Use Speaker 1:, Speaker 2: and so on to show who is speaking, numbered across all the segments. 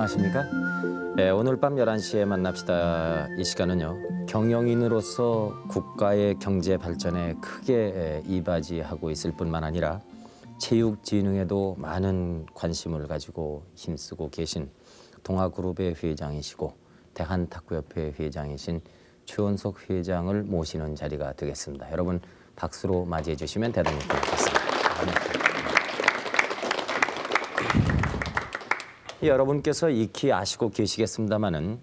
Speaker 1: 안녕하십니까? 오늘 밤 11시에 만납시다. 이 시간은요. 경영인으로서 국가의 경제 발전에 크게 이바지하고 있을 뿐만 아니라 체육진흥에도 많은 관심을 가지고 힘쓰고 계신 동아그룹의 회장이시고 대한탁구협회 회장이신 최원석 회장을 모시는 자리가 되겠습니다. 여러분 박수로 맞이해 주시면 대단히 고맙겠습니다. 여러분께서 익히 아시고 계시겠습니다마는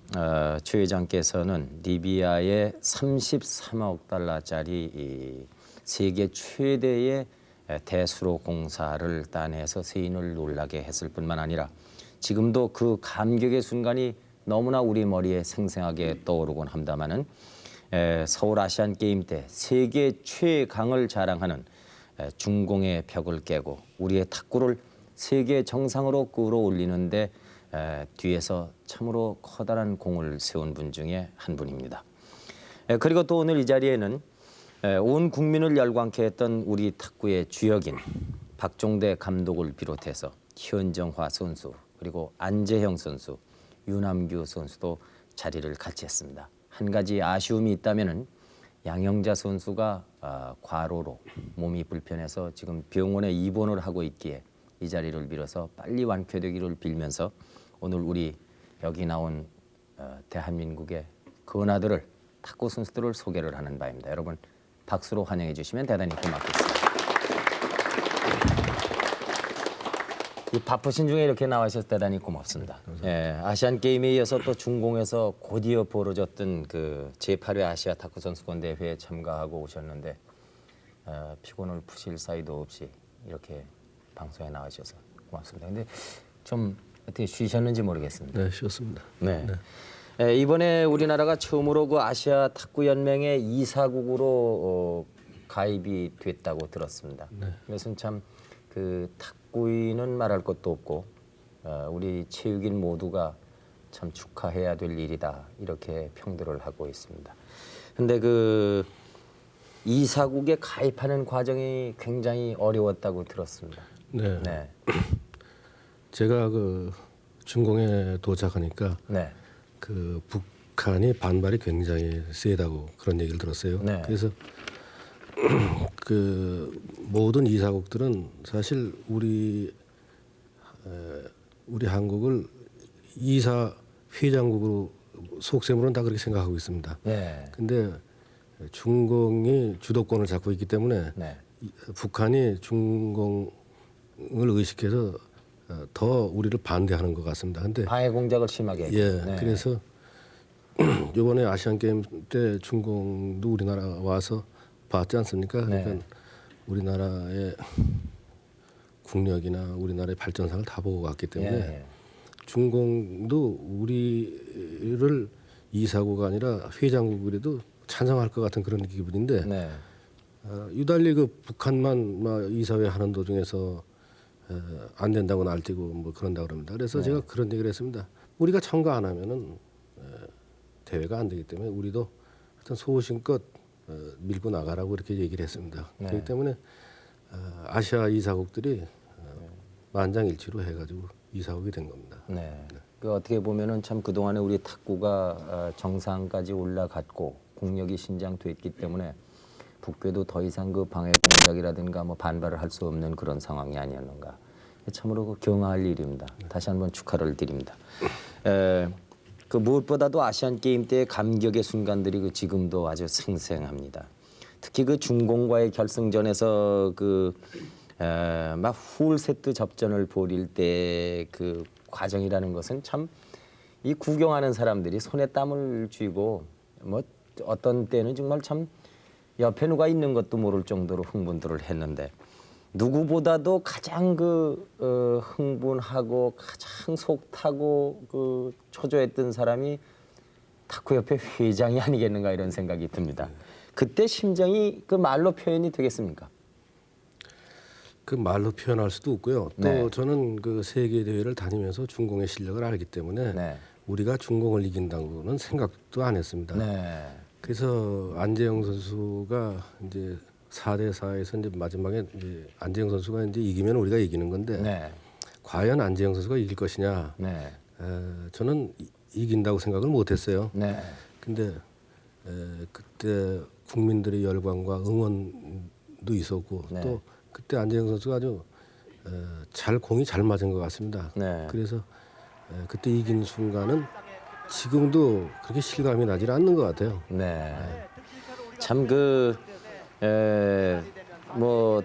Speaker 1: 최 회장께서는 리비아의 33억 달러짜리 세계 최대의 대수로 공사를 따내서 세인을 놀라게 했을 뿐만 아니라 지금도 그 감격의 순간이 너무나 우리 머리에 생생하게 떠오르곤 합니다마는 서울 아시안 게임 때 세계 최강을 자랑하는 중공의 벽을 깨고 우리의 탁구를 세계 정상으로 끌어올리는데 뒤에서 참으로 커다란 공을 세운 분 중에 한 분입니다. 그리고 또 오늘 이 자리에는 온 국민을 열광케 했던 우리 탁구의 주역인 박종대 감독을 비롯해서 현정화 선수 그리고 안재형 선수, 유남규 선수도 자리를 같이 했습니다. 한 가지 아쉬움이 있다면은 양영자 선수가 과로로 몸이 불편해서 지금 병원에 입원을 하고 있기에 이 자리를 빌어서 빨리 완쾌되기를 빌면서 오늘 우리 여기 나온 대한민국의 근아들을 탁구 선수들을 소개를 하는 바입니다. 여러분 박수로 환영해 주시면 대단히 고맙겠습니다. 이 바쁘신 중에 이렇게 나와주셔서 대단히 고맙습니다. 아시안 게임에 이어서 또 중공에서 곧이어 벌어졌던 그 제8회 아시아 탁구 선수권 대회에 참가하고 오셨는데 피곤을 푸실 사이도 없이 이렇게 방송에 나와주셔서 고맙습니다. 근데 좀 어떻게 쉬셨는지 모르겠습니다.
Speaker 2: 네, 쉬었습니다.
Speaker 1: 네. 이번에 우리나라가 처음으로 그 아시아 탁구 연맹의 이사국으로 가입이 됐다고 들었습니다.
Speaker 2: 네.
Speaker 1: 이것은 참 그 탁구인은 말할 것도 없고 우리 체육인 모두가 참 축하해야 될 일이다 이렇게 평들을 하고 있습니다. 근데 그 이사국에 가입하는 과정이 굉장히 어려웠다고 들었습니다.
Speaker 2: 네.
Speaker 1: 네.
Speaker 2: 제가 그 중공에 도착하니까
Speaker 1: 네.
Speaker 2: 그 북한이 반발이 굉장히 세다고 그런 얘기를 들었어요.
Speaker 1: 네.
Speaker 2: 그래서 그 모든 이사국들은 사실 우리 한국을 이사 회장국으로 속셈으로는 다 그렇게 생각하고 있습니다.
Speaker 1: 네.
Speaker 2: 근데 중공이 주도권을 잡고 있기 때문에
Speaker 1: 네.
Speaker 2: 북한이 중공을 의식해서 더 우리를 반대하는 것 같습니다. 근데
Speaker 1: 방해 공작을 심하게 했죠.
Speaker 2: 예,
Speaker 1: 네.
Speaker 2: 그래서 이번에 아시안 게임 때 중공도 우리나라 와서 봤지 않습니까?
Speaker 1: 네.
Speaker 2: 그러니까 우리나라의 국력이나 우리나라의 발전상을 다 보고 갔기 때문에
Speaker 1: 예.
Speaker 2: 중공도 우리를 이사국가 아니라 회장국이라도 찬성할 것 같은 그런 기분인데
Speaker 1: 네.
Speaker 2: 유달리 그 북한만 막 이사회 하는 도중에서 안 된다고 날뛰고 뭐 그런다 그럽니다. 그래서
Speaker 1: 네.
Speaker 2: 제가 그런 얘기를 했습니다. 우리가 참가 안 하면은 대회가 안 되기 때문에 우리도 하여튼 소신껏 밀고 나가라고 이렇게 얘기를 했습니다.
Speaker 1: 네.
Speaker 2: 그렇기 때문에 아시아 이사국들이 만장일치로 해가지고 이사국이 된 겁니다.
Speaker 1: 네. 그 어떻게 보면은 참 그동안에 우리 탁구가 정상까지 올라갔고 국력이 신장됐기 때문에 북괴도 더 이상 그 방해 공작이라든가 뭐 반발을 할 수 없는 그런 상황이 아니었는가. 참으로 그 경화할 일입니다. 다시 한번 축하를 드립니다. 그 무엇보다도 아시안 게임 때의 감격의 순간들이 그 지금도 아주 생생합니다. 특히 그 중공과의 결승전에서 그 막 풀세트 접전을 벌일 때 그 과정이라는 것은 참 이 구경하는 사람들이 손에 땀을 쥐고 뭐 어떤 때는 정말 참 옆에 누가 있는 것도 모를 정도로 흥분들을 했는데 누구보다도 가장 그 흥분하고 가장 속타고 그 초조했던 사람이 탁구협회 회장이 아니겠는가 이런 생각이 듭니다. 그때 심정이 그 말로 표현이 되겠습니까?
Speaker 2: 그 말로 표현할 수도 없고요. 또
Speaker 1: 네.
Speaker 2: 저는 그 세계 대회를 다니면서 중공의 실력을 알기 때문에
Speaker 1: 네.
Speaker 2: 우리가 중공을 이긴다고는 생각도 안 했습니다.
Speaker 1: 네.
Speaker 2: 그래서 안재영 선수가 이제 4대 4에서 이제 마지막에 이제 안재영 선수가 이제 이기면 우리가 이기는 건데
Speaker 1: 네.
Speaker 2: 과연 안재영 선수가 이길 것이냐
Speaker 1: 네.
Speaker 2: 저는 이긴다고 생각을 못했어요.
Speaker 1: 네.
Speaker 2: 근데 그때 국민들의 열광과 응원도 있었고
Speaker 1: 네.
Speaker 2: 또 그때 안재영 선수가 아주 공이 잘 맞은 것 같습니다.
Speaker 1: 네.
Speaker 2: 그래서 그때 이긴 순간은 지금도 그렇게 실감이 나질 않는 것 같아요.
Speaker 1: 네. 참 뭐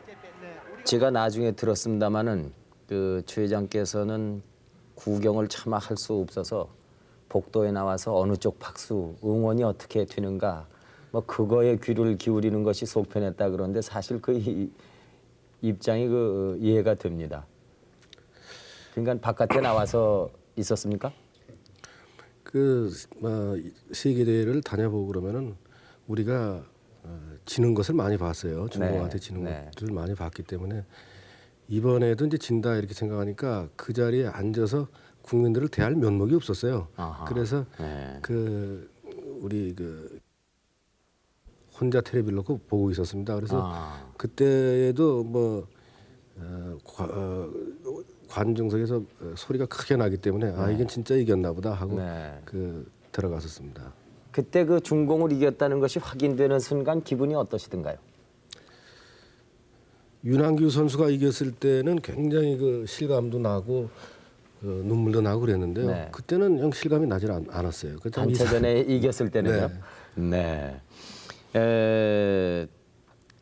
Speaker 1: 제가 나중에 들었습니다마는 그 최 회장께서는 구경을 차마 할 수 없어서 복도에 나와서 어느 쪽 박수 응원이 어떻게 되는가 뭐 그거에 귀를 기울이는 것이 속편했다 그러는데 사실 그 입장이 이해가 됩니다. 그러니까 바깥에 나와서 있었습니까?
Speaker 2: 세계 대회를 다녀보고 그러면은 우리가 지는 것을 많이 봤어요. 중국한테 지는
Speaker 1: 네.
Speaker 2: 것들을 많이 봤기 때문에 이번에도 이제 진다 이렇게 생각하니까 그 자리에 앉아서 국민들을 대할 면목이 없었어요.
Speaker 1: 아하.
Speaker 2: 그래서
Speaker 1: 네.
Speaker 2: 우리 혼자 텔레비를 놓고 보고 있었습니다. 그래서 그때에도 관중석에서 소리가 크게 나기 때문에 이건 진짜 이겼나 보다 하고
Speaker 1: 네.
Speaker 2: 들어갔었습니다.
Speaker 1: 그때 그 중공을 이겼다는 것이 확인되는 순간 기분이 어떠시던가요?
Speaker 2: 윤한규 선수가 이겼을 때는 굉장히 실감도 나고 눈물도 나고 그랬는데요.
Speaker 1: 네.
Speaker 2: 그때는 영 실감이 나질 않았어요.
Speaker 1: 단체전에 이겼을 때는요. 네.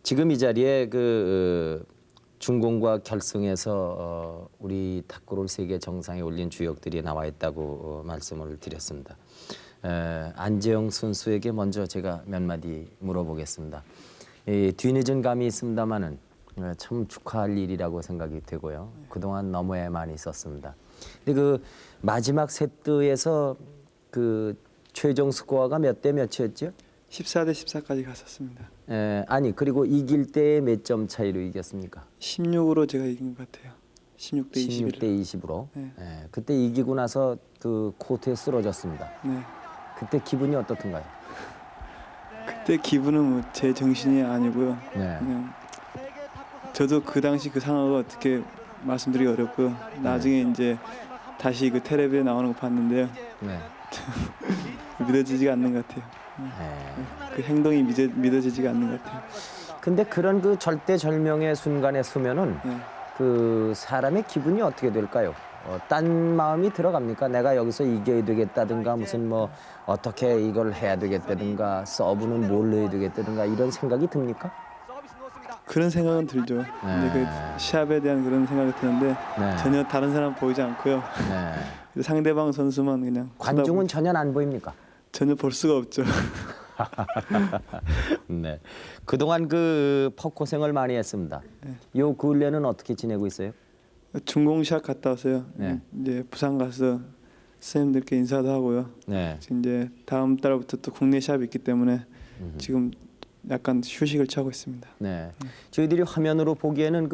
Speaker 1: 지금 이 자리에 중공과 결승에서 우리 탁구를 세계 정상에 올린 주역들이 나와 있다고 말씀을 드렸습니다. 안재영 선수에게 먼저 제가 몇 마디 물어보겠습니다. 뒤늦은 감이 있습니다만은 참 축하할 일이라고 생각이 되고요. 그동안 너무 애만이 있었습니다. 근데 마지막 세트에서 최종 스코어가 몇 대 몇이었죠?
Speaker 3: 14대 14까지 갔었습니다.
Speaker 1: 아니 그리고 이길 때 몇 점 차이로 이겼습니까?
Speaker 3: 16으로 제가 이긴 것 같아요. 16대
Speaker 1: 16대
Speaker 3: 21.
Speaker 1: 20으로.
Speaker 3: 네.
Speaker 1: 그때 이기고 나서 코트에 쓰러졌습니다.
Speaker 3: 네.
Speaker 1: 그때 기분이 어떻던가요?
Speaker 3: 그때 기분은 제 정신이 아니고요.
Speaker 1: 네.
Speaker 3: 그냥 저도 그 당시 그 상황을 어떻게 말씀드리기 어렵고요. 나중에 이제 다시 텔레비에 나오는 거 봤는데요.
Speaker 1: 네.
Speaker 3: 믿어지지가 않는 것 같아요. 그 행동이 믿어지지가 않는 것 같아요.
Speaker 1: 근데 그런 절대절명의 순간에 서면은
Speaker 3: 네.
Speaker 1: 사람의 기분이 어떻게 될까요? 딴 마음이 들어갑니까? 내가 여기서 이겨야 되겠다든가 무슨 어떻게 이걸 해야 되겠다든가 서브는 뭘 넣어야 되겠다든가 이런 생각이 듭니까?
Speaker 3: 그런 생각은 들죠. 이제 시합에 대한 그런 생각이 드는데
Speaker 1: 네.
Speaker 3: 전혀 다른 사람 보이지 않고요.
Speaker 1: 네.
Speaker 3: 상대방 선수만 그냥
Speaker 1: 관중은 전혀 안 보입니까?
Speaker 3: 전혀 볼 수가 없죠.
Speaker 1: 네. 그동안 퍼커 생활 많이 했습니다. 요 근래는 어떻게 지내고 있어요?
Speaker 3: 중공 시합 갔다 왔어요.
Speaker 1: 네.
Speaker 3: 이제 부산 가서 선생님들께 인사도 하고요.
Speaker 1: 네.
Speaker 3: 지금 이제 다음 달부터 또 국내 시합이 있기 때문에 지금 약간 휴식을 취하고 있습니다.
Speaker 1: 네. 저희들이 화면으로 보기에는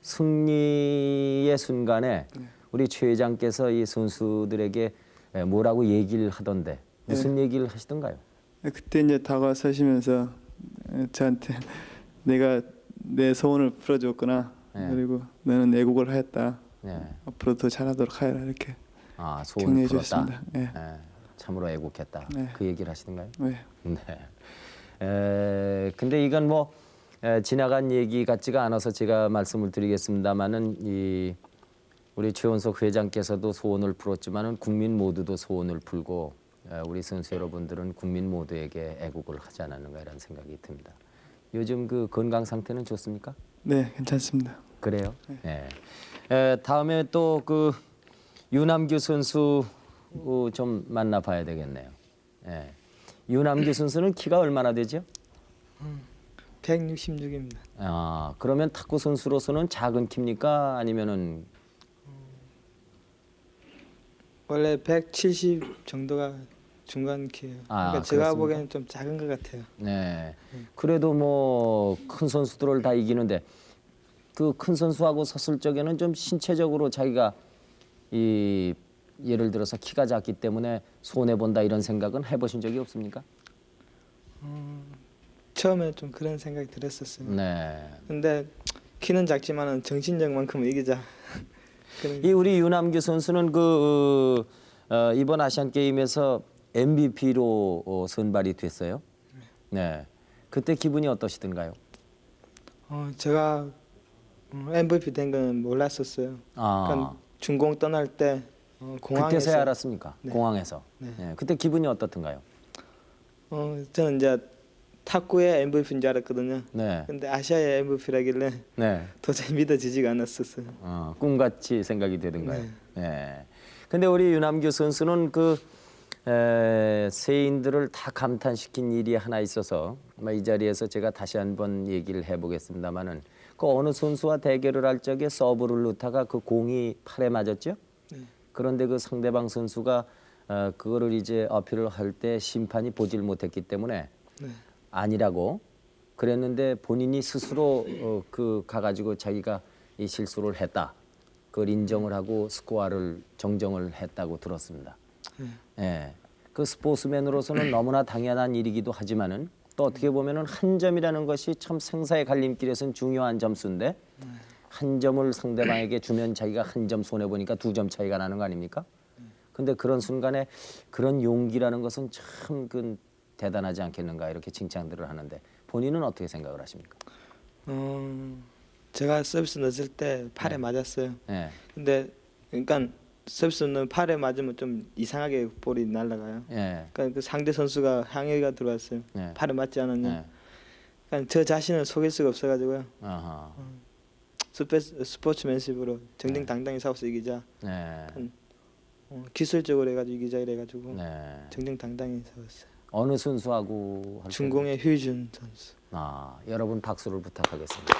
Speaker 1: 승리의 순간에 우리 최 회장께서 이 선수들에게 뭐라고 얘기를 하던데 무슨 얘기를 하시던가요?
Speaker 3: 그때 이제 다가서시면서 저한테 내가 내 소원을 풀어줬구나.
Speaker 1: 네.
Speaker 3: 그리고 너는 애국을 하였다.
Speaker 1: 네.
Speaker 3: 앞으로 더 잘하도록 하여라 이렇게
Speaker 1: 소원
Speaker 3: 격려해
Speaker 1: 풀었다.
Speaker 3: 주셨습니다. 네.
Speaker 1: 참으로 애국했다.
Speaker 3: 네.
Speaker 1: 그 얘기를 하시던가요?
Speaker 3: 네.
Speaker 1: 네. 근데 이건 지나간 얘기 같지가 않아서 제가 말씀을 드리겠습니다만은 우리 최원석 회장께서도 소원을 풀었지만은 국민 모두도 소원을 풀고 우리 선수 여러분들은 국민 모두에게 애국을 하지 않았는가 이런 생각이 듭니다. 요즘 건강 상태는 좋습니까?
Speaker 3: 네, 괜찮습니다.
Speaker 1: 그래요? 네. 다음에 또 유남규 선수 좀 만나봐야 되겠네요. 네. 유남규 선수는 키가 얼마나 되죠?
Speaker 4: 166입니다.
Speaker 1: 그러면 탁구 선수로서는 작은 키입니까? 아니면은
Speaker 4: 원래 170 정도가 중간 키예요. 그러니까 제가
Speaker 1: 그렇습니까?
Speaker 4: 보기에는 좀 작은 것 같아요.
Speaker 1: 네. 그래도 큰 선수들을 다 이기는데 큰 선수하고 섰을 적에는 좀 신체적으로 자기가 예를 들어서 키가 작기 때문에 손해 본다 이런 생각은 해보신 적이 없습니까?
Speaker 4: 처음에 좀 그런 생각이 들었었어요.
Speaker 1: 네.
Speaker 4: 근데 키는 작지만은 정신력만큼은 이기자.
Speaker 1: 이 우리 유남규 선수는 이번 아시안 게임에서 MVP로 선발이 됐어요. 네. 그때 기분이 어떠시던가요?
Speaker 4: 제가 MVP 된 건 몰랐었어요. 그러니까 중공 떠날 때 공항에서
Speaker 1: 그때서야 알았습니까?
Speaker 4: 네.
Speaker 1: 공항에서.
Speaker 4: 네.
Speaker 1: 네. 그때 기분이 어떻던가요?
Speaker 4: 저는 이제 탁구의 MVP인 줄 알았거든요.
Speaker 1: 네.
Speaker 4: 근데 아시아의 MVP라길래
Speaker 1: 네.
Speaker 4: 도저히 믿어지지가 않았었어요.
Speaker 1: 꿈같이 생각이 되던가요?
Speaker 4: 네.
Speaker 1: 네. 근데 우리 유남규 선수는 세인들을 다 감탄시킨 일이 하나 있어서 이 자리에서 제가 다시 한번 얘기를 해보겠습니다만은 그 어느 선수와 대결을 할 적에 서브를 넣다가 그 공이 팔에 맞았죠.
Speaker 4: 네.
Speaker 1: 그런데 그 상대방 선수가 그거를 이제 어필을 할 때 심판이 보질 못했기 때문에
Speaker 4: 네.
Speaker 1: 아니라고 그랬는데 본인이 스스로 가가지고 자기가 이 실수를 했다. 그걸 인정을 하고 스코어를 정정을 했다고 들었습니다. 예, 그 스포츠맨으로서는 너무나 당연한 일이기도 하지만은 또 어떻게 보면은 한 점이라는 것이 참 생사의 갈림길에서는 중요한 점수인데 한 점을 상대방에게 주면 자기가 한 점 손해 보니까 2점 차이가 나는 거 아닙니까? 근데 그런 순간에 그런 용기라는 것은 참 대단하지 않겠는가 이렇게 칭찬들을 하는데 본인은 어떻게 생각을 하십니까?
Speaker 4: 제가 서비스 넣었을 때 팔에 맞았어요.
Speaker 1: 예,
Speaker 4: 근데 그러니까 서비스 넣는 팔에 맞으면 좀 이상하게 볼이 날아가요.
Speaker 1: 예,
Speaker 4: 그러니까 그 상대 선수가 항의가 들어왔어요.
Speaker 1: 네.
Speaker 4: 팔에 맞지 않았냐.
Speaker 1: 예,
Speaker 4: 그러니까 저 자신을 속일 수가 없어가지고요.
Speaker 1: 아하,
Speaker 4: 스포츠맨십으로 정정당당히 싸워서 이기자.
Speaker 1: 네,
Speaker 4: 기술적으로 해가지고 이기자 이래가지고
Speaker 1: 네.
Speaker 4: 정정당당히 싸웠어요.
Speaker 1: 어느 선수하고 할
Speaker 4: 중공의 휴준 선수.
Speaker 1: 여러분 박수를 부탁하겠습니다.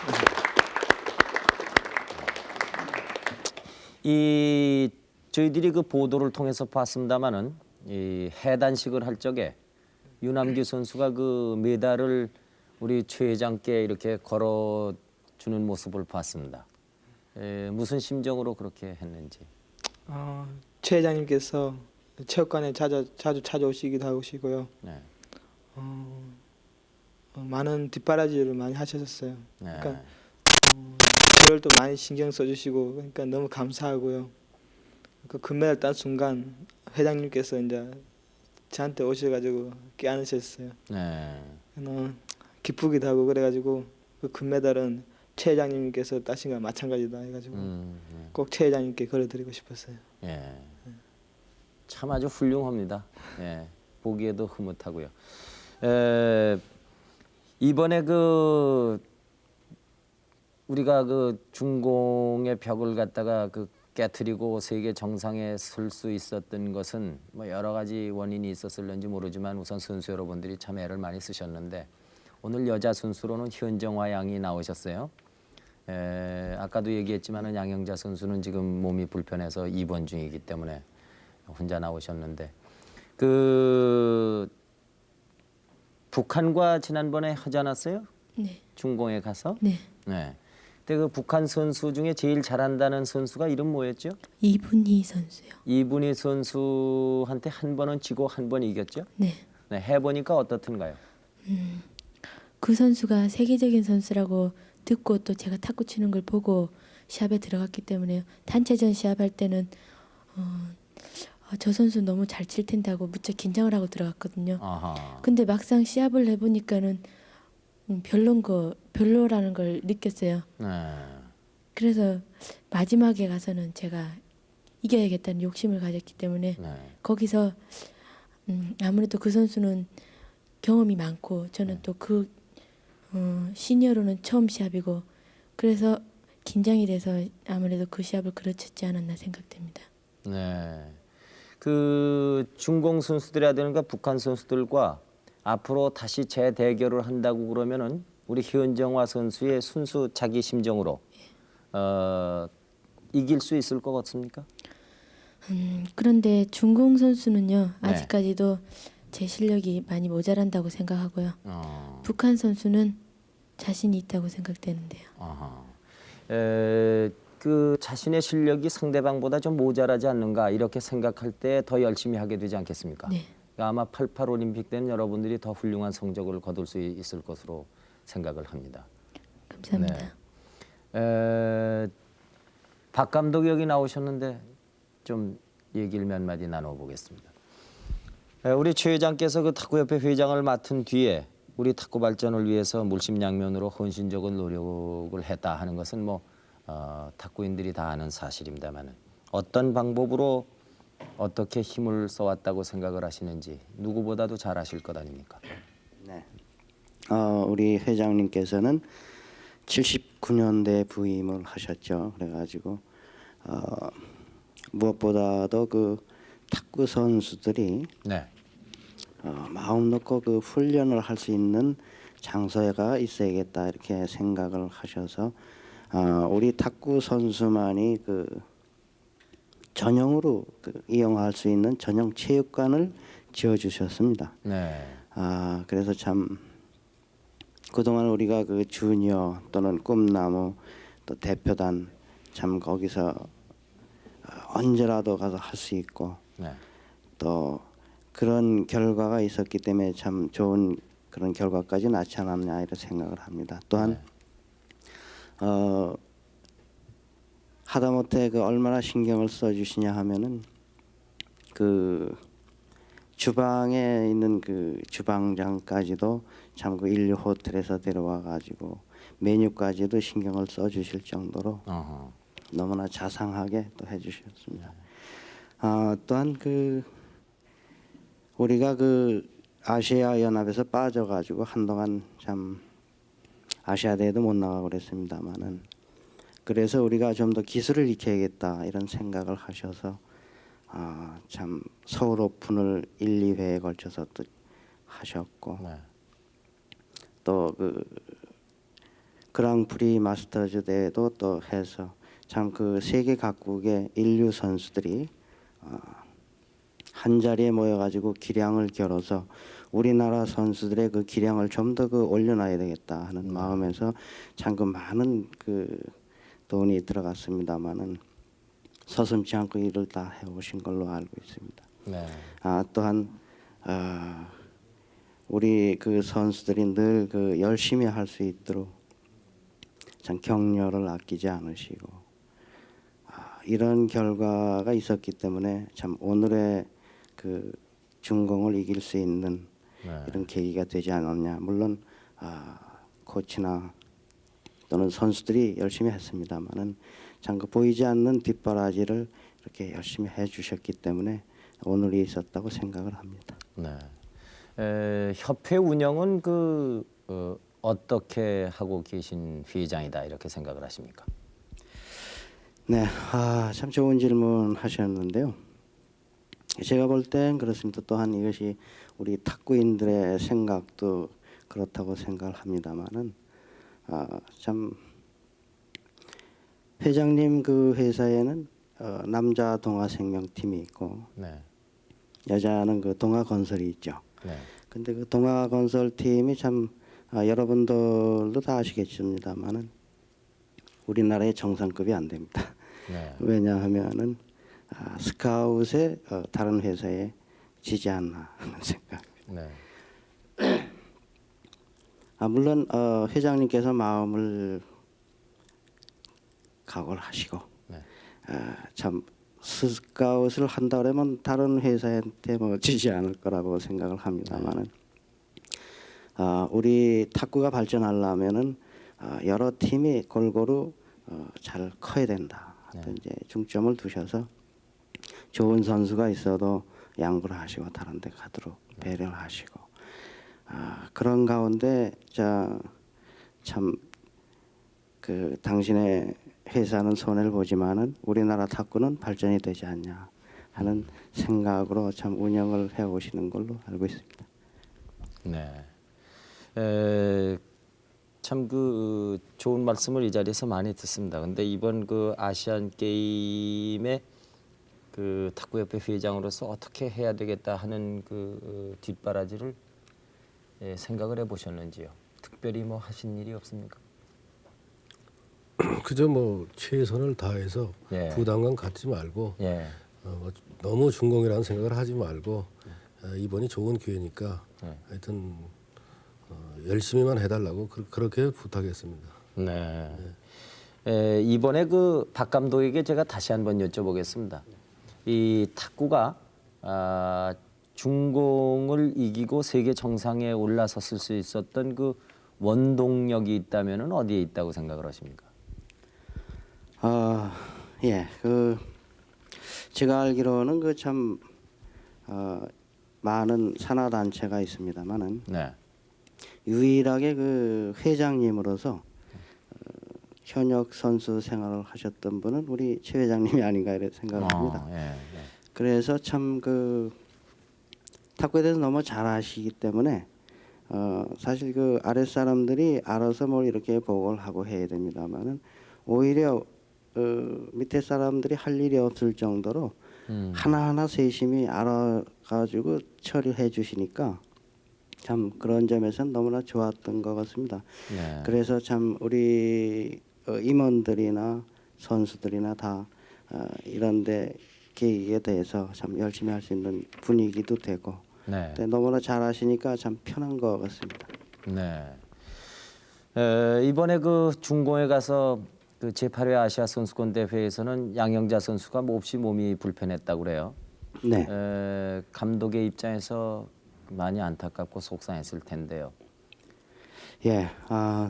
Speaker 1: 이 저희들이 그 보도를 통해서 봤습니다마는 이 해단식을 할 적에 유남규 선수가 그 메달을 우리 최 회장께 이렇게 걸어주는 모습을 봤습니다. 무슨 심정으로 그렇게 했는지.
Speaker 4: 최 회장님께서 체육관에 자주 찾아오시기도 하시고요.
Speaker 1: 네.
Speaker 4: 많은 뒷바라지를 많이 하셨어요.
Speaker 1: 네.
Speaker 4: 그러니까 저를 또 많이 신경 써주시고 그러니까 너무 감사하고요. 그 금메달 딴 순간 회장님께서 이제 저한테 오셔가지고 껴안으셨어요.
Speaker 1: 네.
Speaker 4: 기쁘기도 하고 그래가지고 그 금메달은 최 회장님께서 따신 거랑 마찬가지다 해가지고 꼭 최 회장님께 걸어드리고 싶었어요.
Speaker 1: 예. 참 아주 훌륭합니다. 예. 보기에도 흐뭇하고요. 이번에 우리가 중공의 벽을 갖다가 깨트리고 세계 정상에 설 수 있었던 것은 뭐 여러 가지 원인이 있었을는지 모르지만 우선 선수 여러분들이 참 애를 많이 쓰셨는데 오늘 여자 선수로는 현정화 양이 나오셨어요. 아까도 얘기했지만은 양영자 선수는 지금 몸이 불편해서 입원 중이기 때문에 혼자 나오셨는데 북한과 지난번에 하지 않았어요?
Speaker 5: 네.
Speaker 1: 중공에 가서?
Speaker 5: 네.
Speaker 1: 네. 근데 그 북한 선수 중에 제일 잘한다는 선수가 이름 뭐였죠?
Speaker 5: 이분희 선수요.
Speaker 1: 이분희 선수한테 한 번은 지고 한 번 이겼죠?
Speaker 5: 네.
Speaker 1: 네, 해보니까 어떻던가요?
Speaker 5: 그 선수가 세계적인 선수라고 듣고 또 제가 탁구 치는 걸 보고 시합에 들어갔기 때문에 단체전 시합할 때는 저 선수 너무 잘 칠 텐데 하고 무척 긴장을 하고 들어갔거든요.
Speaker 1: 아하.
Speaker 5: 근데 막상 시합을 해보니까는 별로라는 걸 느꼈어요.
Speaker 1: 네.
Speaker 5: 그래서 마지막에 가서는 제가 이겨야겠다는 욕심을 가졌기 때문에
Speaker 1: 네.
Speaker 5: 거기서 아무래도 그 선수는 경험이 많고 저는 또 시니어로는 처음 시합이고 그래서 긴장이 돼서 아무래도 그 시합을 그르쳤지 않았나 생각됩니다.
Speaker 1: 네. 중공 선수들이라든가 북한 선수들과 앞으로 다시 재대결을 한다고 그러면은 우리 현정화 선수의 순수 자기 심정으로 이길 수 있을 것 같습니까?
Speaker 5: 그런데 중공 선수는요
Speaker 1: 네.
Speaker 5: 아직까지도 제 실력이 많이 모자란다고 생각하고요.
Speaker 1: 어.
Speaker 5: 북한 선수는 자신이 있다고 생각되는데요.
Speaker 1: 아하. 자신의 실력이 상대방보다 좀 모자라지 않는가 이렇게 생각할 때 더 열심히 하게 되지 않겠습니까?
Speaker 5: 네.
Speaker 1: 그러니까 아마 88 올림픽 때는 여러분들이 더 훌륭한 성적을 거둘 수 있을 것으로 생각을 합니다.
Speaker 5: 감사합니다.
Speaker 1: 네. 박 감독이 여기 나오셨는데 좀 얘기를 몇 마디 나눠보겠습니다. 우리 최 회장께서 그 탁구협회 회장을 맡은 뒤에 우리 탁구 발전을 위해서 물심양면으로 헌신적인 노력을 했다 하는 것은 뭐 탁구인들이 다 아는 사실입니다만 어떤 방법으로 어떻게 힘을 써왔다고 생각을 하시는지 누구보다도 잘 아실 것 아닙니까?
Speaker 6: 네. 우리 회장님께서는 79년대 부임을 하셨죠. 그래가지고 무엇보다도 그 탁구 선수들이
Speaker 1: 네.
Speaker 6: 마음 놓고 그 훈련을 할 수 있는 장소가 있어야겠다 이렇게 생각을 하셔서 우리 탁구 선수만이 그 전용으로 이용할 수 있는 전용 체육관을 지어주셨습니다.
Speaker 1: 네.
Speaker 6: 그래서 참 그동안 우리가 그 주니어 또는 꿈나무 또 대표단 참 거기서 언제라도 가서 할 수 있고
Speaker 1: 네.
Speaker 6: 또 그런 결과가 있었기 때문에 참 좋은 그런 결과까지 낳지 않았냐 이런 생각을 합니다. 또한 하다못해 그 얼마나 신경을 써주시냐 하면은 그 주방에 있는 그 주방장까지도 참 그 인류 호텔에서 데려와 가지고 메뉴까지도 신경을 써주실 정도로
Speaker 1: 어허.
Speaker 6: 너무나 자상하게 또 해주셨습니다. 또한 그 우리가 그 아시아 연합에서 빠져가지고 한동안 참 아시아 대회도 못 나가고 그랬습니다만은 그래서 우리가 좀 더 기술을 익혀야겠다 이런 생각을 하셔서 참 서울 오픈을 1, 2회에 걸쳐서 또 하셨고
Speaker 1: 네.
Speaker 6: 또 그 그랑프리 마스터즈 대회도 또 해서 참 그 세계 각국의 인류 선수들이 한 자리에 모여가지고 기량을 겨뤄서 우리나라 선수들의 그 기량을 좀 더 그 올려놔야 되겠다 하는 마음에서 참 그 많은 그 돈이 들어갔습니다만은 서슴지 않고 일을 다 해오신 걸로 알고 있습니다.
Speaker 1: 네.
Speaker 6: 또한 우리 그 선수들이 늘 그 열심히 할 수 있도록 참 격려를 아끼지 않으시고 이런 결과가 있었기 때문에 참 오늘의 그 중공을 이길 수 있는
Speaker 1: 네.
Speaker 6: 이런 계기가 되지 않았냐. 물론 코치나 또는 선수들이 열심히 했습니다만은 참 그 보이지 않는 뒷바라지를 이렇게 열심히 해주셨기 때문에 오늘이 있었다고 생각을 합니다.
Speaker 1: 네. 협회 운영은 어떻게 하고 계신 회장이다 이렇게 생각을 하십니까?
Speaker 6: 네, 참 좋은 질문 하셨는데요. 제가 볼 땐 그렇습니다. 또한 이것이 우리 탁구인들의 생각도 그렇다고 생각을 합니다만은 참 회장님 그 회사에는 남자 동아생명팀이 있고
Speaker 1: 네.
Speaker 6: 여자는 그 동아건설이 있죠.
Speaker 1: 네.
Speaker 6: 근데 그 동아건설팀이 참 여러분들도 다 아시겠습니다만은 우리나라의 정상급이 안 됩니다.
Speaker 1: 네.
Speaker 6: 왜냐하면은 스카웃의 다른 회사에 지지 않나 하는 생각.
Speaker 1: 네.
Speaker 6: 물론 회장님께서 마음을 각오를 하시고
Speaker 1: 네.
Speaker 6: 참 스카웃을 한다 그러면 다른 회사한테 뭐 지지 않을 거라고 생각을 합니다만은 우리 탁구가 발전하려면은 여러 팀이 골고루 잘 커야 된다. 하여튼 이제 중점을 두셔서 좋은 선수가 있어도 양보를 하시고 다른 데 가도록 배려를 하시고 그런 가운데 참 그 당신의 회사는 손해를 보지만은 우리나라 탁구는 발전이 되지 않냐 하는 생각으로 참 운영을 해 오시는 걸로 알고 있습니다.
Speaker 1: 네. 참 그 좋은 말씀을 이 자리에서 많이 듣습니다. 근데 이번 그 아시안 게임에 그 탁구협회 회장으로서 어떻게 해야 되겠다 하는 그 뒷바라지를 생각을 해보셨는지요? 특별히 뭐 하신 일이 없습니까?
Speaker 2: 그저 뭐 최선을 다해서
Speaker 1: 예.
Speaker 2: 부담감 갖지 말고
Speaker 1: 예.
Speaker 2: 너무 중공이라는 생각을 하지 말고 이번이 좋은 기회니까 하여튼 열심히만 해달라고 그렇게 부탁했습니다.
Speaker 1: 네. 이번에 그 박 감독에게 제가 다시 한번 여쭤보겠습니다. 이 탁구가 중공을 이기고 세계 정상에 올라섰을 수 있었던 그 원동력이 있다면은 어디에 있다고 생각을 하십니까?
Speaker 6: 예, 그 제가 알기로는 그 참 많은 산하 단체가 있습니다만은
Speaker 1: 네.
Speaker 6: 유일하게 그 회장님으로서 현역 선수 생활을 하셨던 분은 우리 최 회장님이 아닌가 이렇게 생각을 합니다.
Speaker 1: 예, 예.
Speaker 6: 그래서 참 그 탁구에 대해서 너무 잘 아시기 때문에 사실 그 아랫 사람들이 알아서 뭘 이렇게 보고를 하고 해야 됩니다만은 오히려 밑에 사람들이 할 일이 없을 정도로 하나하나 세심히 알아가지고 처리해 주시니까 참 그런 점에서는 너무나 좋았던 것 같습니다.
Speaker 1: 네.
Speaker 6: 그래서 참 우리 임원들이나 선수들이나 다 이런데 계기에 대해서 참 열심히 할 수 있는 분위기도 되고
Speaker 1: 네.
Speaker 6: 너무나 잘하시니까 참 편한 것 같습니다.
Speaker 1: 네. 이번에 그 중공에 가서 그 제8회 아시아 선수권 대회에서는 양영자 선수가 몹시 몸이 불편했다고 그래요.
Speaker 6: 네.
Speaker 1: 감독의 입장에서 많이 안타깝고 속상했을 텐데요.
Speaker 6: 예,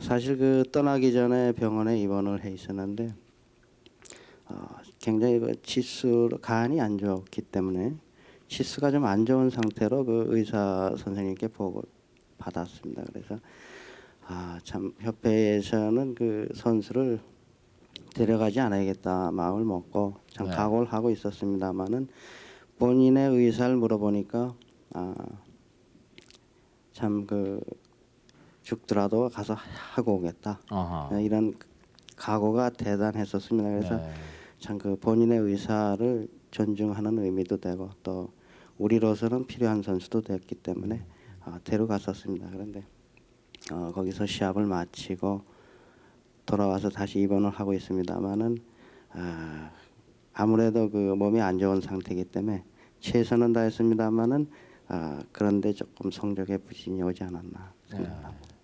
Speaker 6: 사실 그 떠나기 전에 병원에 입원을 해 있었는데 굉장히 그 치수 간이 안 좋기 때문에 치수가 좀 안 좋은 상태로 그 의사 선생님께 보고를 받았습니다. 그래서 참 협회에서는 그 선수를 데려가지 않아야겠다 마음을 먹고 참
Speaker 1: 네.
Speaker 6: 각오를 하고 있었습니다만은 본인의 의사를 물어보니까 참 그 죽더라도 가서 하고 오겠다.
Speaker 1: 어허.
Speaker 6: 이런 각오가 대단했었습니다. 그래서
Speaker 1: 네.
Speaker 6: 참 그 본인의 의사를 존중하는 의미도 되고 또 우리로서는 필요한 선수도 됐기 때문에 데려갔었습니다. 그런데 거기서 시합을 마치고 돌아와서 다시 입원을 하고 있습니다만은 아무래도 그 몸이 안 좋은 상태이기 때문에 최선은 다했습니다만은 그런데 조금 성적에 부진이 오지 않았나 생각합니다.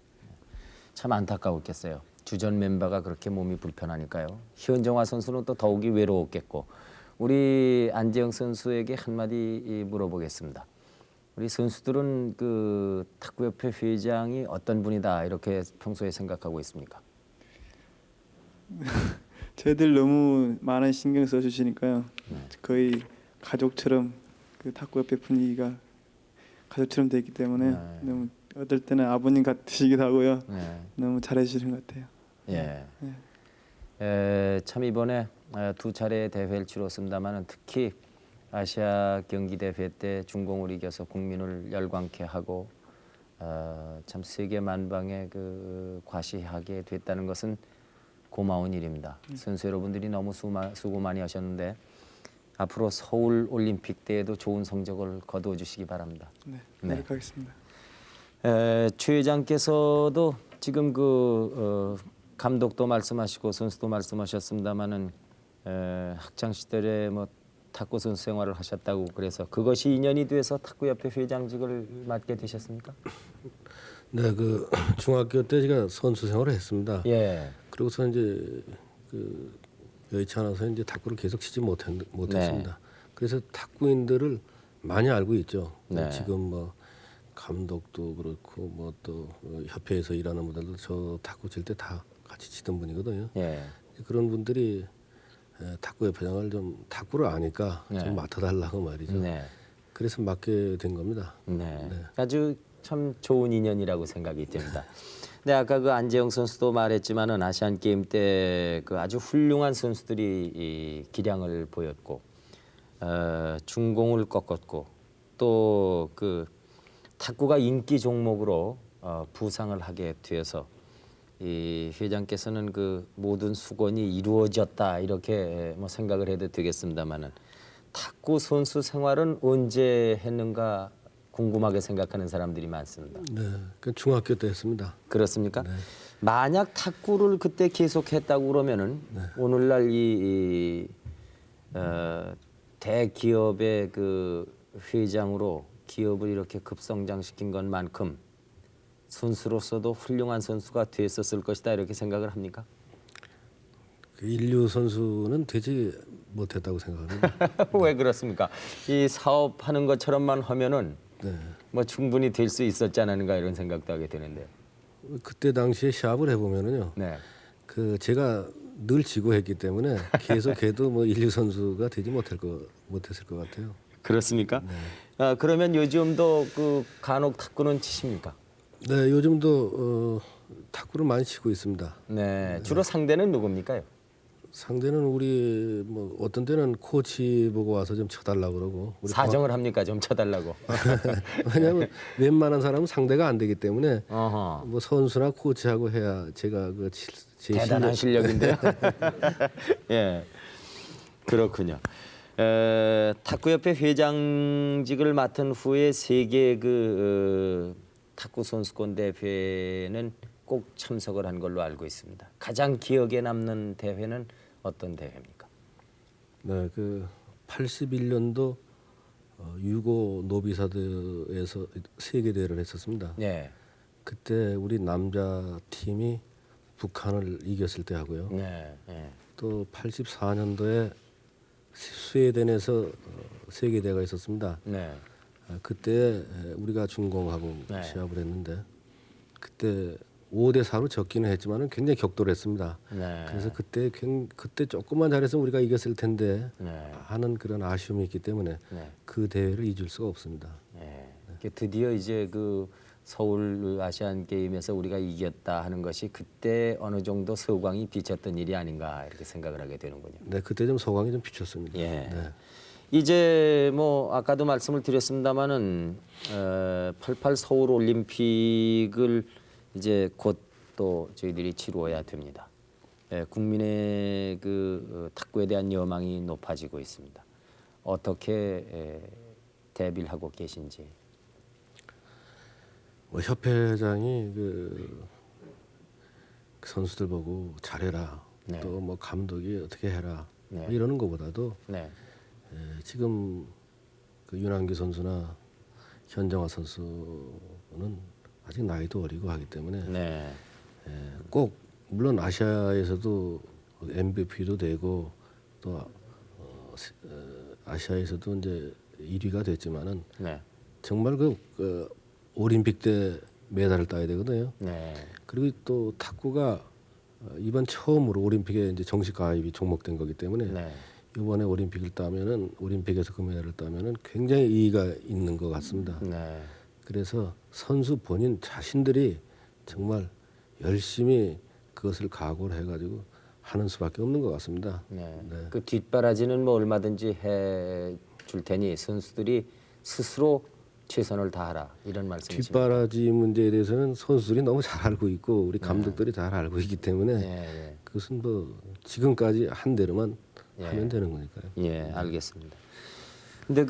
Speaker 1: 참 안타까웠겠어요. 주전 멤버가 그렇게 몸이 불편하니까요. 현정화 선수는 또 더욱이 외로웠겠고 우리 안재영 선수에게 한마디 물어보겠습니다. 우리 선수들은 그 탁구협회 회장이 어떤 분이다 이렇게 평소에 생각하고 있습니까?
Speaker 3: 저희들 너무 많은 신경 써주시니까요. 거의 가족처럼 그 탁구협회 분위기가 가족처럼 되기 때문에
Speaker 1: 네.
Speaker 3: 너무 어떨 때는 아버님 같으시기도 하고요.
Speaker 1: 네.
Speaker 3: 너무 잘해주시는 것 같아요.
Speaker 1: 예. 참 이번에 두 차례 대회를 치렀습니다만은 특히 아시아 경기 대회 때 중공을 이겨서 국민을 열광케 하고 참 세계 만방에 그 과시하게 됐다는 것은 고마운 일입니다. 선수 여러분들이 너무 수고 많이 하셨는데 앞으로 서울 올림픽 때에도 좋은 성적을 거두어 주시기 바랍니다.
Speaker 3: 네,
Speaker 1: 네.
Speaker 3: 노력하겠습니다.
Speaker 1: 최 회장께서도 지금 그 감독도 말씀하시고 선수도 말씀하셨습니다만은 학창 시절에 뭐 탁구 선수 생활을 하셨다고 그래서 그것이 인연이 돼서 탁구협회 회장직을 맡게 되셨습니까?
Speaker 2: 네, 그 중학교 때 제가 선수 생활을 했습니다.
Speaker 1: 예.
Speaker 2: 그리고서 이제 그 여의치 않아서 이제 탁구를 계속 치지 못했습니다. 그래서 탁구인들을 많이 알고 있죠.
Speaker 1: 네.
Speaker 2: 지금 뭐 감독도 그렇고 뭐 또 협회에서 일하는 분들도 저 탁구 칠 때 다 같이 치던 분이거든요.
Speaker 1: 예.
Speaker 2: 그런 분들이 탁구협회장을 좀 탁구를 아니까
Speaker 1: 네.
Speaker 2: 좀 맡아달라고 말이죠.
Speaker 1: 네.
Speaker 2: 그래서 맡게 된 겁니다.
Speaker 1: 네. 아주 참 좋은 인연이라고 생각이 듭니다. 네, 아까 그 안재영 선수도 말했지만은 아시안 게임 때 그 아주 훌륭한 선수들이 이 기량을 보였고 중공을 꺾었고 또 그 탁구가 인기 종목으로 부상을 하게 되어서 이 회장께서는 그 모든 수건이 이루어졌다 이렇게 뭐 생각을 해도 되겠습니다만은 탁구 선수 생활은 언제 했는가 궁금하게 생각하는 사람들이 많습니다.
Speaker 2: 네, 그 중학교 때 했습니다.
Speaker 1: 그렇습니까? 만약 탁구를 그때 계속했다고 그러면은 오늘날 이 대기업의 그 회장으로 기업을 이렇게 급성장시킨 것만큼 선수로서도 훌륭한 선수가 됐었을 것이다 이렇게 생각을 합니까?
Speaker 2: 그 인류 선수는 되지 못했다고 생각합니다.
Speaker 1: 왜 그렇습니까? 이 사업하는 것처럼만 하면은
Speaker 2: 네.
Speaker 1: 뭐 충분히 될 수 있었지 않았는가 이런 생각도 하게 되는데.
Speaker 2: 그때 당시에 시합을 해보면은요.
Speaker 1: 네.
Speaker 2: 그 제가 늘 지고 했기 때문에 계속해도 뭐 인류 선수가 되지 못했을 것 같아요.
Speaker 1: 그렇습니까? 아, 그러면 요즘도 그 간혹 탁구는 치십니까?
Speaker 2: 네, 요즘도 탁구를 많이 치고 있습니다.
Speaker 1: 네. 주로 상대는 누굽니까요?
Speaker 2: 상대는 우리 뭐 어떤 때는 코치 보고 와서 좀 쳐달라고 그러고 우리
Speaker 1: 사정을 합니까? 좀 쳐달라고.
Speaker 2: 왜냐하면 웬만한 사람은 상대가 안 되기 때문에
Speaker 1: 어허.
Speaker 2: 뭐 선수나 코치하고 해야 제가 제
Speaker 1: 대단한 실력인데요. 예, 그렇군요. 탁구협회 회장직을 맡은 후에 세계 탁구 선수권 대회는 꼭 참석을 한 걸로 알고 있습니다. 가장 기억에 남는 대회는 어떤 대회입니까?
Speaker 2: 네, 그 81년도 유고 노비사드에서 세계 대회를 했었습니다.
Speaker 1: 네,
Speaker 2: 그때 우리 남자 팀이 북한을 이겼을 때 하고요.
Speaker 1: 네, 네.
Speaker 2: 또 84년도에 스웨덴에서 세계 대회가 있었습니다.
Speaker 1: 네.
Speaker 2: 그때 우리가 중공하고
Speaker 1: 네.
Speaker 2: 시합을 했는데 그때 5대 4로 졌기는 했지만은 굉장히 격돌했습니다.
Speaker 1: 네.
Speaker 2: 그래서 그때 조금만 잘했으면 우리가 이겼을 텐데
Speaker 1: 네.
Speaker 2: 하는 그런 아쉬움이 있기 때문에
Speaker 1: 네.
Speaker 2: 그 대회를 잊을 수가 없습니다.
Speaker 1: 네. 드디어 이제 그 서울 아시안 게임에서 우리가 이겼다 하는 것이 그때 어느 정도 서광이 비쳤던 일이 아닌가 이렇게 생각을 하게 되는군요.
Speaker 2: 네, 그때 좀 소강이 좀 비쳤습니다.
Speaker 1: 예.
Speaker 2: 네.
Speaker 1: 이제 뭐 아까도 말씀을 드렸습니다마는 88 서울 올림픽을 이제 곧 또 저희들이 치루어야 됩니다. 국민의 그 탁구에 대한 여망이 높아지고 있습니다. 어떻게 대비를 하고 계신지.
Speaker 2: 뭐 협회장이 그 선수들 보고 잘해라.
Speaker 1: 네.
Speaker 2: 또 뭐 감독이 어떻게 해라.
Speaker 1: 네.
Speaker 2: 뭐 이러는 것보다도
Speaker 1: 네.
Speaker 2: 지금 그 윤한기 선수나 현정화 선수는 아직 나이도 어리고 하기 때문에
Speaker 1: 네.
Speaker 2: 꼭 물론 아시아에서도 MVP도 되고 또 아시아에서도 이제 1위가 됐지만은
Speaker 1: 네.
Speaker 2: 정말 그 올림픽 때 메달을 따야 되거든요.
Speaker 1: 네.
Speaker 2: 그리고 또 탁구가 이번 처음으로 올림픽에 이제 정식 가입이 종목된 거기 때문에
Speaker 1: 네.
Speaker 2: 이번에 올림픽을 따면은 올림픽에서 금메달을 따면은 굉장히 의의가 있는 것 같습니다.
Speaker 1: 네.
Speaker 2: 그래서 선수 본인 자신들이 정말 열심히 그것을 각오를 해가지고 하는 수밖에 없는 것 같습니다.
Speaker 1: 네.
Speaker 2: 네.
Speaker 1: 그 뒷바라지는 뭐 얼마든지 해 줄 테니 선수들이 스스로 최선을 다하라 이런 말씀이십니다.
Speaker 2: 뒷바라지 문제에 대해서는 선수들이 너무 잘 알고 있고 우리 감독들이 잘 알고 있기 때문에
Speaker 1: 네.
Speaker 2: 그것은 뭐 지금까지 한 대로만
Speaker 1: 예.
Speaker 2: 하면 되는 거니까요.
Speaker 1: 예, 알겠습니다. 근데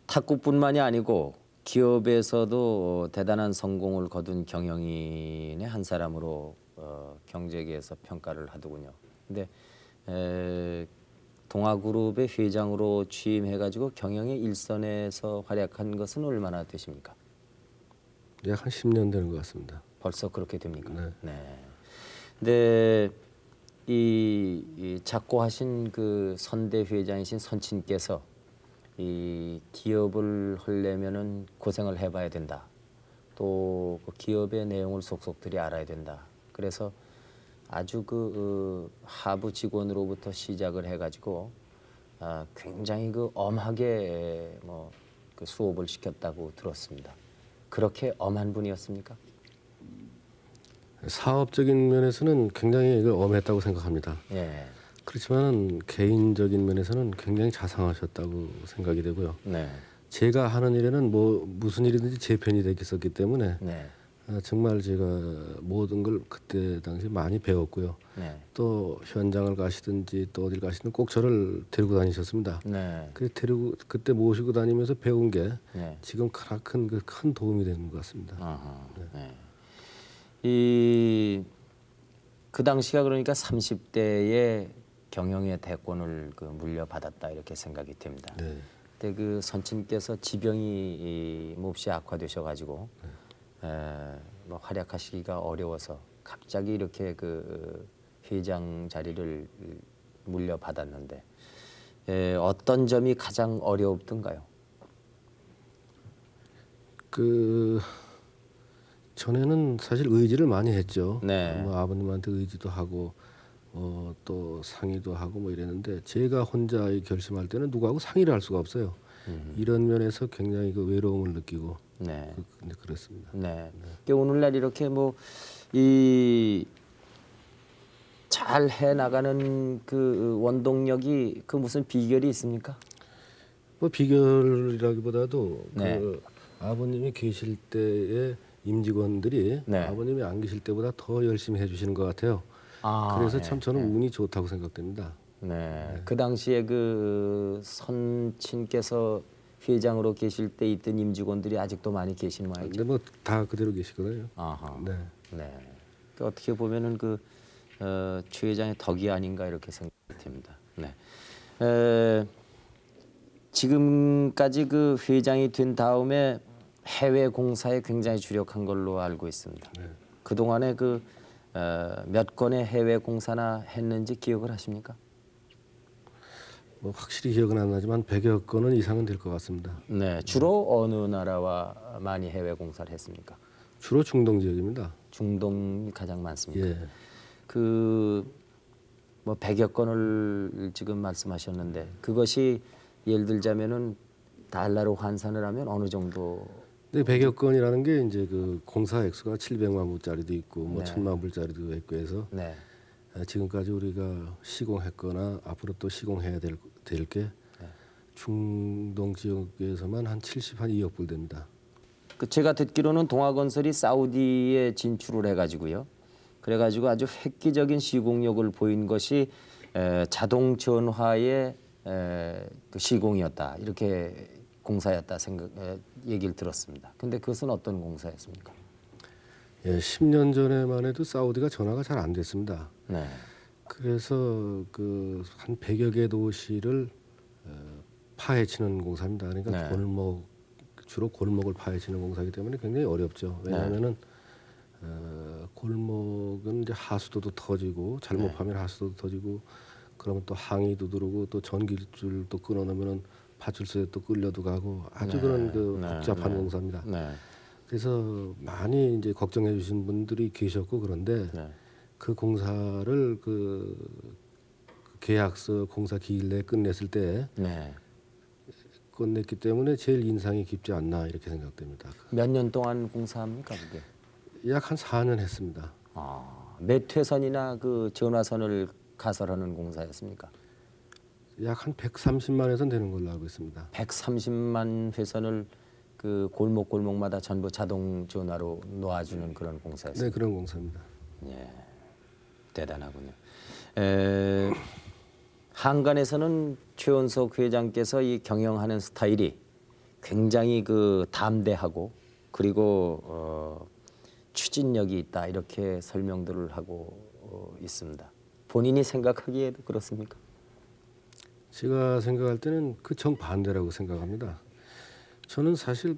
Speaker 1: 탁구뿐만이 아니고 기업에서도 대단한 성공을 거둔 경영인의 한 사람으로 경제계에서 평가를 하더군요. 근데 동아그룹의 회장으로 취임해가지고 경영의 일선에서 활약한 것은 얼마나 되십니까?
Speaker 2: 약 한 10년 되는 것 같습니다.
Speaker 1: 벌써 그렇게 됩니까?
Speaker 2: 네.
Speaker 1: 네. 근데 이 작고하신 그 선대 회장이신 선친께서 이 기업을 하려면은 고생을 해봐야 된다. 또 그 기업의 내용을 속속들이 알아야 된다. 그래서 아주 하부 직원으로부터 시작을 해가지고 굉장히 엄하게 그 수업을 시켰다고 들었습니다. 그렇게 엄한 분이었습니까?
Speaker 2: 사업적인 면에서는 굉장히 엄했다고 생각합니다.
Speaker 1: 예.
Speaker 2: 그렇지만 개인적인 면에서는 굉장히 자상하셨다고 생각이 되고요.
Speaker 1: 네.
Speaker 2: 제가 하는 일에는 뭐 무슨 일이든지 제 편이 되겠었기 때문에
Speaker 1: 네.
Speaker 2: 정말 제가 모든 걸 그때 당시 많이 배웠고요.
Speaker 1: 네.
Speaker 2: 또 현장을 가시든지 또 어딜 가시든 꼭 저를 데리고 다니셨습니다.
Speaker 1: 네.
Speaker 2: 그때 모시고 다니면서 배운 게
Speaker 1: 네.
Speaker 2: 지금 큰 도움이 되는 것 같습니다.
Speaker 1: 아하, 네. 그 당시가 그러니까 30대에 경영의 대권을 물려받았다 이렇게 생각이 됩니다.
Speaker 2: 네.
Speaker 1: 그때 그 선친께서 지병이 몹시 악화되셔가지고 뭐 활약하시기가 어려워서 갑자기 이렇게 그 회장 자리를 물려받았는데 어떤 점이 가장 어려웠던가요?
Speaker 2: 그 전에는 사실 의지를 많이 했죠.
Speaker 1: 네.
Speaker 2: 뭐 아버님한테 의지도 하고 또 상의도 하고 뭐 이랬는데 제가 혼자 결심할 때는 누구하고 상의를 할 수가 없어요. 이런 면에서 굉장히 그 외로움을 느끼고
Speaker 1: 네.
Speaker 2: 근데 그렇습니다.
Speaker 1: 네. 그러니까 오늘날 이렇게 뭐 이 잘 해 나가는 그 원동력이 그 무슨 비결이 있습니까?
Speaker 2: 뭐 비결이라기보다도
Speaker 1: 네.
Speaker 2: 그 아버님이 계실 때의 임직원들이
Speaker 1: 네.
Speaker 2: 아버님이 안 계실 때보다 더 열심히 해주시는 것 같아요.
Speaker 1: 아,
Speaker 2: 그래서
Speaker 1: 네,
Speaker 2: 참 저는 운이 좋다고 생각됩니다.
Speaker 1: 네. 그 당시에 그 선친께서 회장으로 계실 때 있던 임직원들이 아직도 많이 계시는 모양이죠.
Speaker 2: 근데 뭐 다 그대로 계시거든요.
Speaker 1: 아하.
Speaker 2: 네.
Speaker 1: 네. 그 어떻게 보면은 최 회장의 덕이 아닌가 이렇게 생각됩니다. 네. 지금까지 그 회장이 된 다음에 해외 공사에 굉장히 주력한 걸로 알고 있습니다.
Speaker 2: 네.
Speaker 1: 그 동안에 몇 건의 해외 공사나 했는지 기억을 하십니까?
Speaker 2: 뭐 확실히 기억은 안 나지만 100여 건은 이상은 될 것 같습니다.
Speaker 1: 네. 주로 어느 나라와 많이 해외 공사를 했습니까?
Speaker 2: 주로 중동 지역입니다.
Speaker 1: 중동이 가장 많습니까?
Speaker 2: 예.
Speaker 1: 뭐 100여 건을 지금 말씀하셨는데 그것이 예를 들자면은 달러로 환산을 하면 어느 정도?
Speaker 2: 근데 100여 건이라는 게 이제 그 공사 액수가 700만 불짜리도 있고 뭐
Speaker 1: 네.
Speaker 2: 1000만 불짜리도 있고 해서
Speaker 1: 네.
Speaker 2: 지금까지 우리가 시공했거나 앞으로 또 시공해야 될 게 중동 지역에서만 한 2억 불 됩니다.
Speaker 1: 제가 듣기로는 동아건설이 사우디에 진출을 해가지고요. 그래가지고 아주 획기적인 시공력을 보인 것이 자동 전화의 그 시공이었다. 이렇게 공사였다 얘기를 들었습니다. 근데 그것은 어떤 공사였습니까?
Speaker 2: 예, 10년 전에만 해도 사우디가 전화가 잘 안 됐습니다.
Speaker 1: 네.
Speaker 2: 그래서 그 한 100여 개 도시를 파헤치는 공사입니다. 그러니까
Speaker 1: 네.
Speaker 2: 주로 골목을 파헤치는 공사이기 때문에 굉장히 어렵죠. 왜냐하면은 골목은 이제 하수도도 터지고 잘못하면 하수도도 터지고 그러면 또 항이도 들어오고 또 전기줄도 끊어놓으면은 파출소에 또 끌려도 가고 아주 그런 그 복잡한 공사입니다.
Speaker 1: 네.
Speaker 2: 그래서 많이 이제 걱정해 주신 분들이 계셨고 그런데
Speaker 1: 네.
Speaker 2: 그 공사를 그 계약서 공사 기일 내에 끝냈을 때
Speaker 1: 네.
Speaker 2: 끝냈기 때문에 제일 인상이 깊지 않나 이렇게 생각됩니다.
Speaker 1: 몇 년 동안 공사합니까 그게?
Speaker 2: 약 한 4년 했습니다.
Speaker 1: 몇 회선이나 그 전화선을 가설하는 공사였습니까?
Speaker 2: 약 한 130만 회선 되는 걸로 알고 있습니다.
Speaker 1: 130만 회선을 그 골목마다 전부 자동 전화로 놓아주는 그런 공사였습니다.
Speaker 2: 네, 그런 공사입니다.
Speaker 1: 예, 대단하군요. 한간에서는 최원석 회장께서 이 경영하는 스타일이 굉장히 그 담대하고 그리고 추진력이 있다 이렇게 설명들을 하고 있습니다. 본인이 생각하기에도 그렇습니까?
Speaker 2: 제가 생각할 때는 그 정반대라고 생각합니다. 저는 사실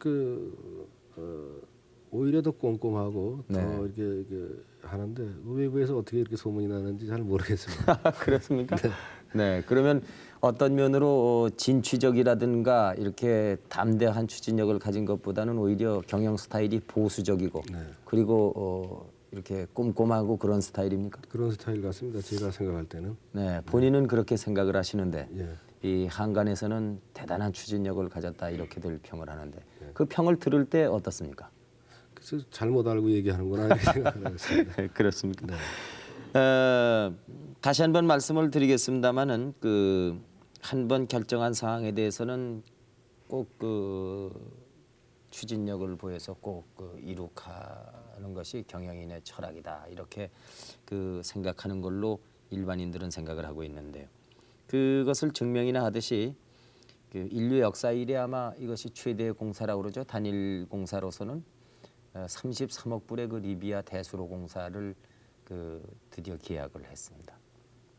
Speaker 2: 오히려 더 꼼꼼하고
Speaker 1: 네.
Speaker 2: 더 이렇게 하는데 외부에서 어떻게 이렇게 소문이 나는지 잘 모르겠습니다.
Speaker 1: 그렇습니까? 네. 그러면 어떤 면으로 진취적이라든가 이렇게 담대한 추진력을 가진 것보다는 오히려 경영 스타일이 보수적이고
Speaker 2: 네.
Speaker 1: 그리고 이렇게 꼼꼼하고 그런 스타일입니까?
Speaker 2: 그런 스타일 같습니다. 제가 생각할 때는.
Speaker 1: 네. 본인은 그렇게 생각을 하시는데
Speaker 2: 예.
Speaker 1: 이 한간에서는 대단한 추진력을 가졌다 이렇게들 평을 하는데 그 평을 들을 때 어떻습니까?
Speaker 2: 그래서 잘못 알고 얘기하는구나 이렇게 생각을 했습니다.
Speaker 1: 그렇습니까?
Speaker 2: 네.
Speaker 1: 다시 한번 말씀을 드리겠습니다만은 그 한 번 결정한 사항에 대해서는 꼭 그 추진력을 보여서 꼭 그 이룩하는 것이 경영인의 철학이다 이렇게 그 생각하는 걸로 일반인들은 생각을 하고 있는데요. 그것을 증명이나 하듯이 그 인류 역사 이래 아마 이것이 최대의 공사라고 그러죠. 단일 공사로서는 33억 불의 그 리비아 대수로 공사를 그 드디어 계약을 했습니다.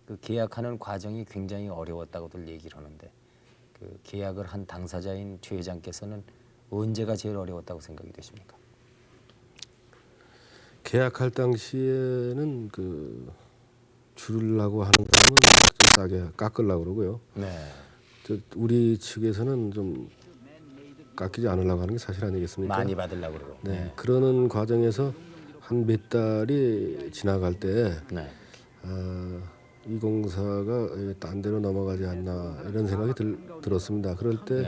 Speaker 1: 그 계약하는 과정이 굉장히 어려웠다고들 얘기를 하는데 그 계약을 한 당사자인 최 회장께서는 언제가 제일 어려웠다고 생각이 되십니까?
Speaker 2: 계약할 당시에는 그 주려고 하는 사람은 좀 싸게 깎으려고 그러고요.
Speaker 1: 네.
Speaker 2: 우리 측에서는 좀 깎이지 않으려고 하는 게 사실 아니겠습니까?
Speaker 1: 많이 받으려고 그러고.
Speaker 2: 네. 그러는 과정에서 한 몇 달이 지나갈 때
Speaker 1: 네.
Speaker 2: 이 공사가 딴 데로 넘어가지 않나 이런 생각이 들었습니다. 그럴 때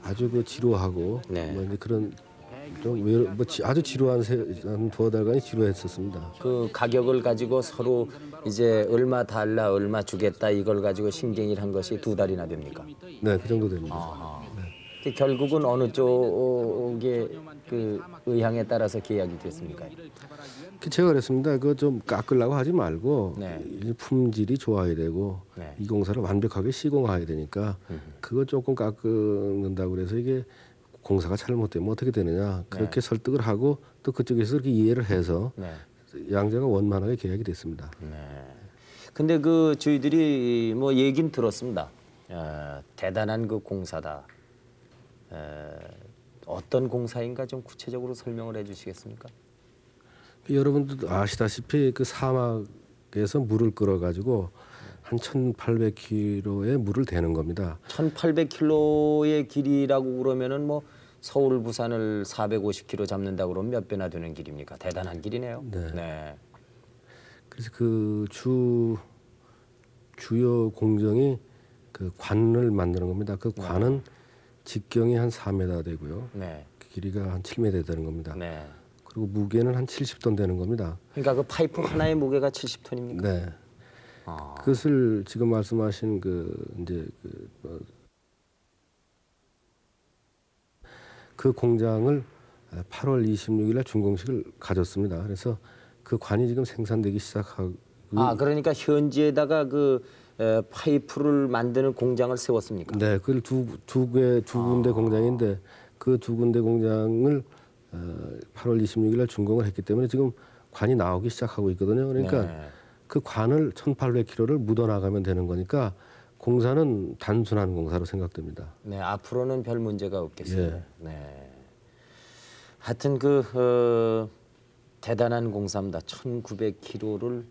Speaker 2: 아주 그 지루하고
Speaker 1: 네.
Speaker 2: 뭐 이제 그런 아주 지루한 한 두어 달간이 지루했었습니다.
Speaker 1: 그 가격을 가지고 서로 이제 얼마 달라 얼마 주겠다 이걸 가지고 신경을 한 것이 2달이나 됩니까?
Speaker 2: 네, 그 정도 됩니다.
Speaker 1: 그 결국은 어느 쪽의 그 의향에 따라서 계약이 됐습니까?
Speaker 2: 제가 그랬습니다. 그거 좀 깎으려고 하지 말고
Speaker 1: 네.
Speaker 2: 이 품질이 좋아야 되고
Speaker 1: 네.
Speaker 2: 이 공사를 완벽하게 시공해야 되니까 그거 조금 깎는다고 그래서 이게 공사가 잘못되면 어떻게 되느냐 그렇게 설득을 하고 또 그쪽에서 그렇게 이해를 해서
Speaker 1: 네.
Speaker 2: 양자가 원만하게 계약이 됐습니다.
Speaker 1: 네. 근데 그 저희들이 뭐 얘긴 들었습니다. 대단한 그 공사다. 어떤 공사인가 좀 구체적으로 설명을 해주시겠습니까?
Speaker 2: 여러분도 아시다시피 그 사막에서 물을 끌어가지고 한 1,800km의 물을 대는 겁니다.
Speaker 1: 1,800km의 길이라고 그러면은 뭐 서울 부산을 450km 잡는다 그러면 몇 배나 되는 길입니까? 대단한 길이네요.
Speaker 2: 네. 그래서 그 주요 공정이 그 관을 만드는 겁니다. 그 관은 직경이 한 4m 되고요.
Speaker 1: 네.
Speaker 2: 그 길이가 한 7m 되는 겁니다.
Speaker 1: 네.
Speaker 2: 그리고 무게는 한 70톤 되는 겁니다.
Speaker 1: 그러니까 그 파이프 하나의 무게가 70톤입니까?
Speaker 2: 네. 그것을 지금 말씀하신 그 공장을 8월 26일 날 준공식을 가졌습니다. 그래서 그 관이 지금 생산되기 시작하고
Speaker 1: 그러니까 현지에다가 그 파이프를 만드는 공장을 세웠습니까?
Speaker 2: 네, 그걸 두 군데 공장인데 그 두 군데 공장을 8월 26일 날 준공을 했기 때문에 지금 관이 나오기 시작하고 있거든요. 그러니까 그 관을 1,800km를 묻어 나가면 되는 거니까 공사는 단순한 공사로 생각됩니다.
Speaker 1: 네, 앞으로는 별 문제가 없겠습니다.
Speaker 2: 예.
Speaker 1: 네. 하여튼 대단한 공사입니다. 1,900km를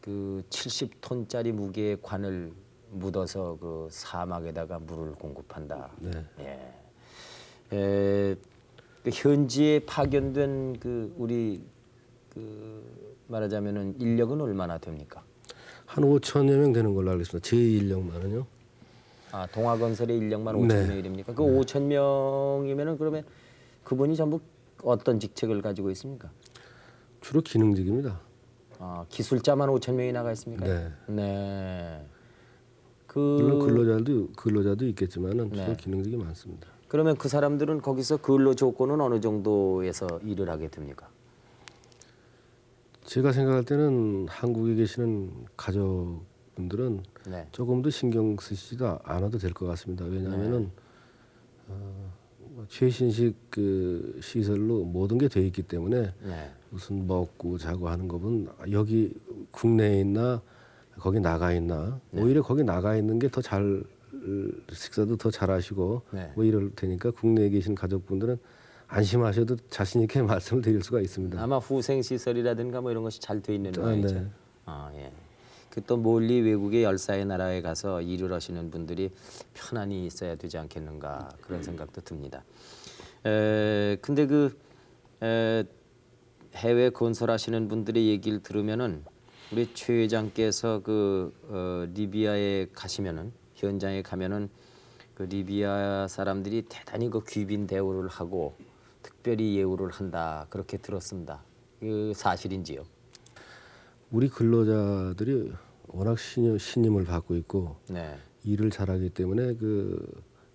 Speaker 1: 그 70톤짜리 무게의 관을 묻어서 그 사막에다가 물을 공급한다.
Speaker 2: 네.
Speaker 1: 예. 그 현지에 파견된 그 우리 그 말하자면은 인력은 얼마나 됩니까?
Speaker 2: 한 5천여 명 되는 걸로 알고 있습니다. 제 인력만은요.
Speaker 1: 동아건설의 인력만 5천
Speaker 2: 네.
Speaker 1: 명이랍니까? 그 5천 명이면은 그러면 그분이 전부 어떤 직책을 가지고 있습니까?
Speaker 2: 주로 기능직입니다.
Speaker 1: 기술자만 5천 명이 나가 있습니까?
Speaker 2: 네.
Speaker 1: 네.
Speaker 2: 물론 근로자도 있겠지만은 주로
Speaker 1: 네.
Speaker 2: 기능직이 많습니다.
Speaker 1: 그러면 그 사람들은 거기서 근로 조건은 어느 정도에서 일을 하게 됩니까?
Speaker 2: 제가 생각할 때는 한국에 계시는 가족분들은
Speaker 1: 네.
Speaker 2: 조금 더 신경 쓰시지도 않아도 될 것 같습니다. 왜냐하면은 최신식 그 시설로 모든 게 돼 있기 때문에
Speaker 1: 네.
Speaker 2: 무슨 먹고 자고 하는 것은 여기 국내에 있나 거기 나가 있나 오히려 거기 나가 있는 게 더 잘 식사도 더 잘하시고
Speaker 1: 네.
Speaker 2: 뭐 이럴 테니까 국내에 계신 가족분들은 안심하셔도 자신 있게 말씀을 드릴 수가 있습니다.
Speaker 1: 아마 후생 시설이라든가 뭐 이런 것이 잘 돼 있는 모양이죠.
Speaker 2: 네.
Speaker 1: 예. 그 또 멀리 외국의 열사의 나라에 가서 일을 하시는 분들이 편안히 있어야 되지 않겠는가 그런 생각도 듭니다. 근데 해외 건설하시는 분들의 얘기를 들으면은 우리 최 회장께서 리비아에 가시면은 현장에 가면은 그 리비아 사람들이 대단히 귀빈 대우를 하고 특별히 예우를 한다 그렇게 들었습니다. 그 사실인지요?
Speaker 2: 우리 근로자들이 워낙 신임을 받고 있고
Speaker 1: 네.
Speaker 2: 일을 잘하기 때문에 그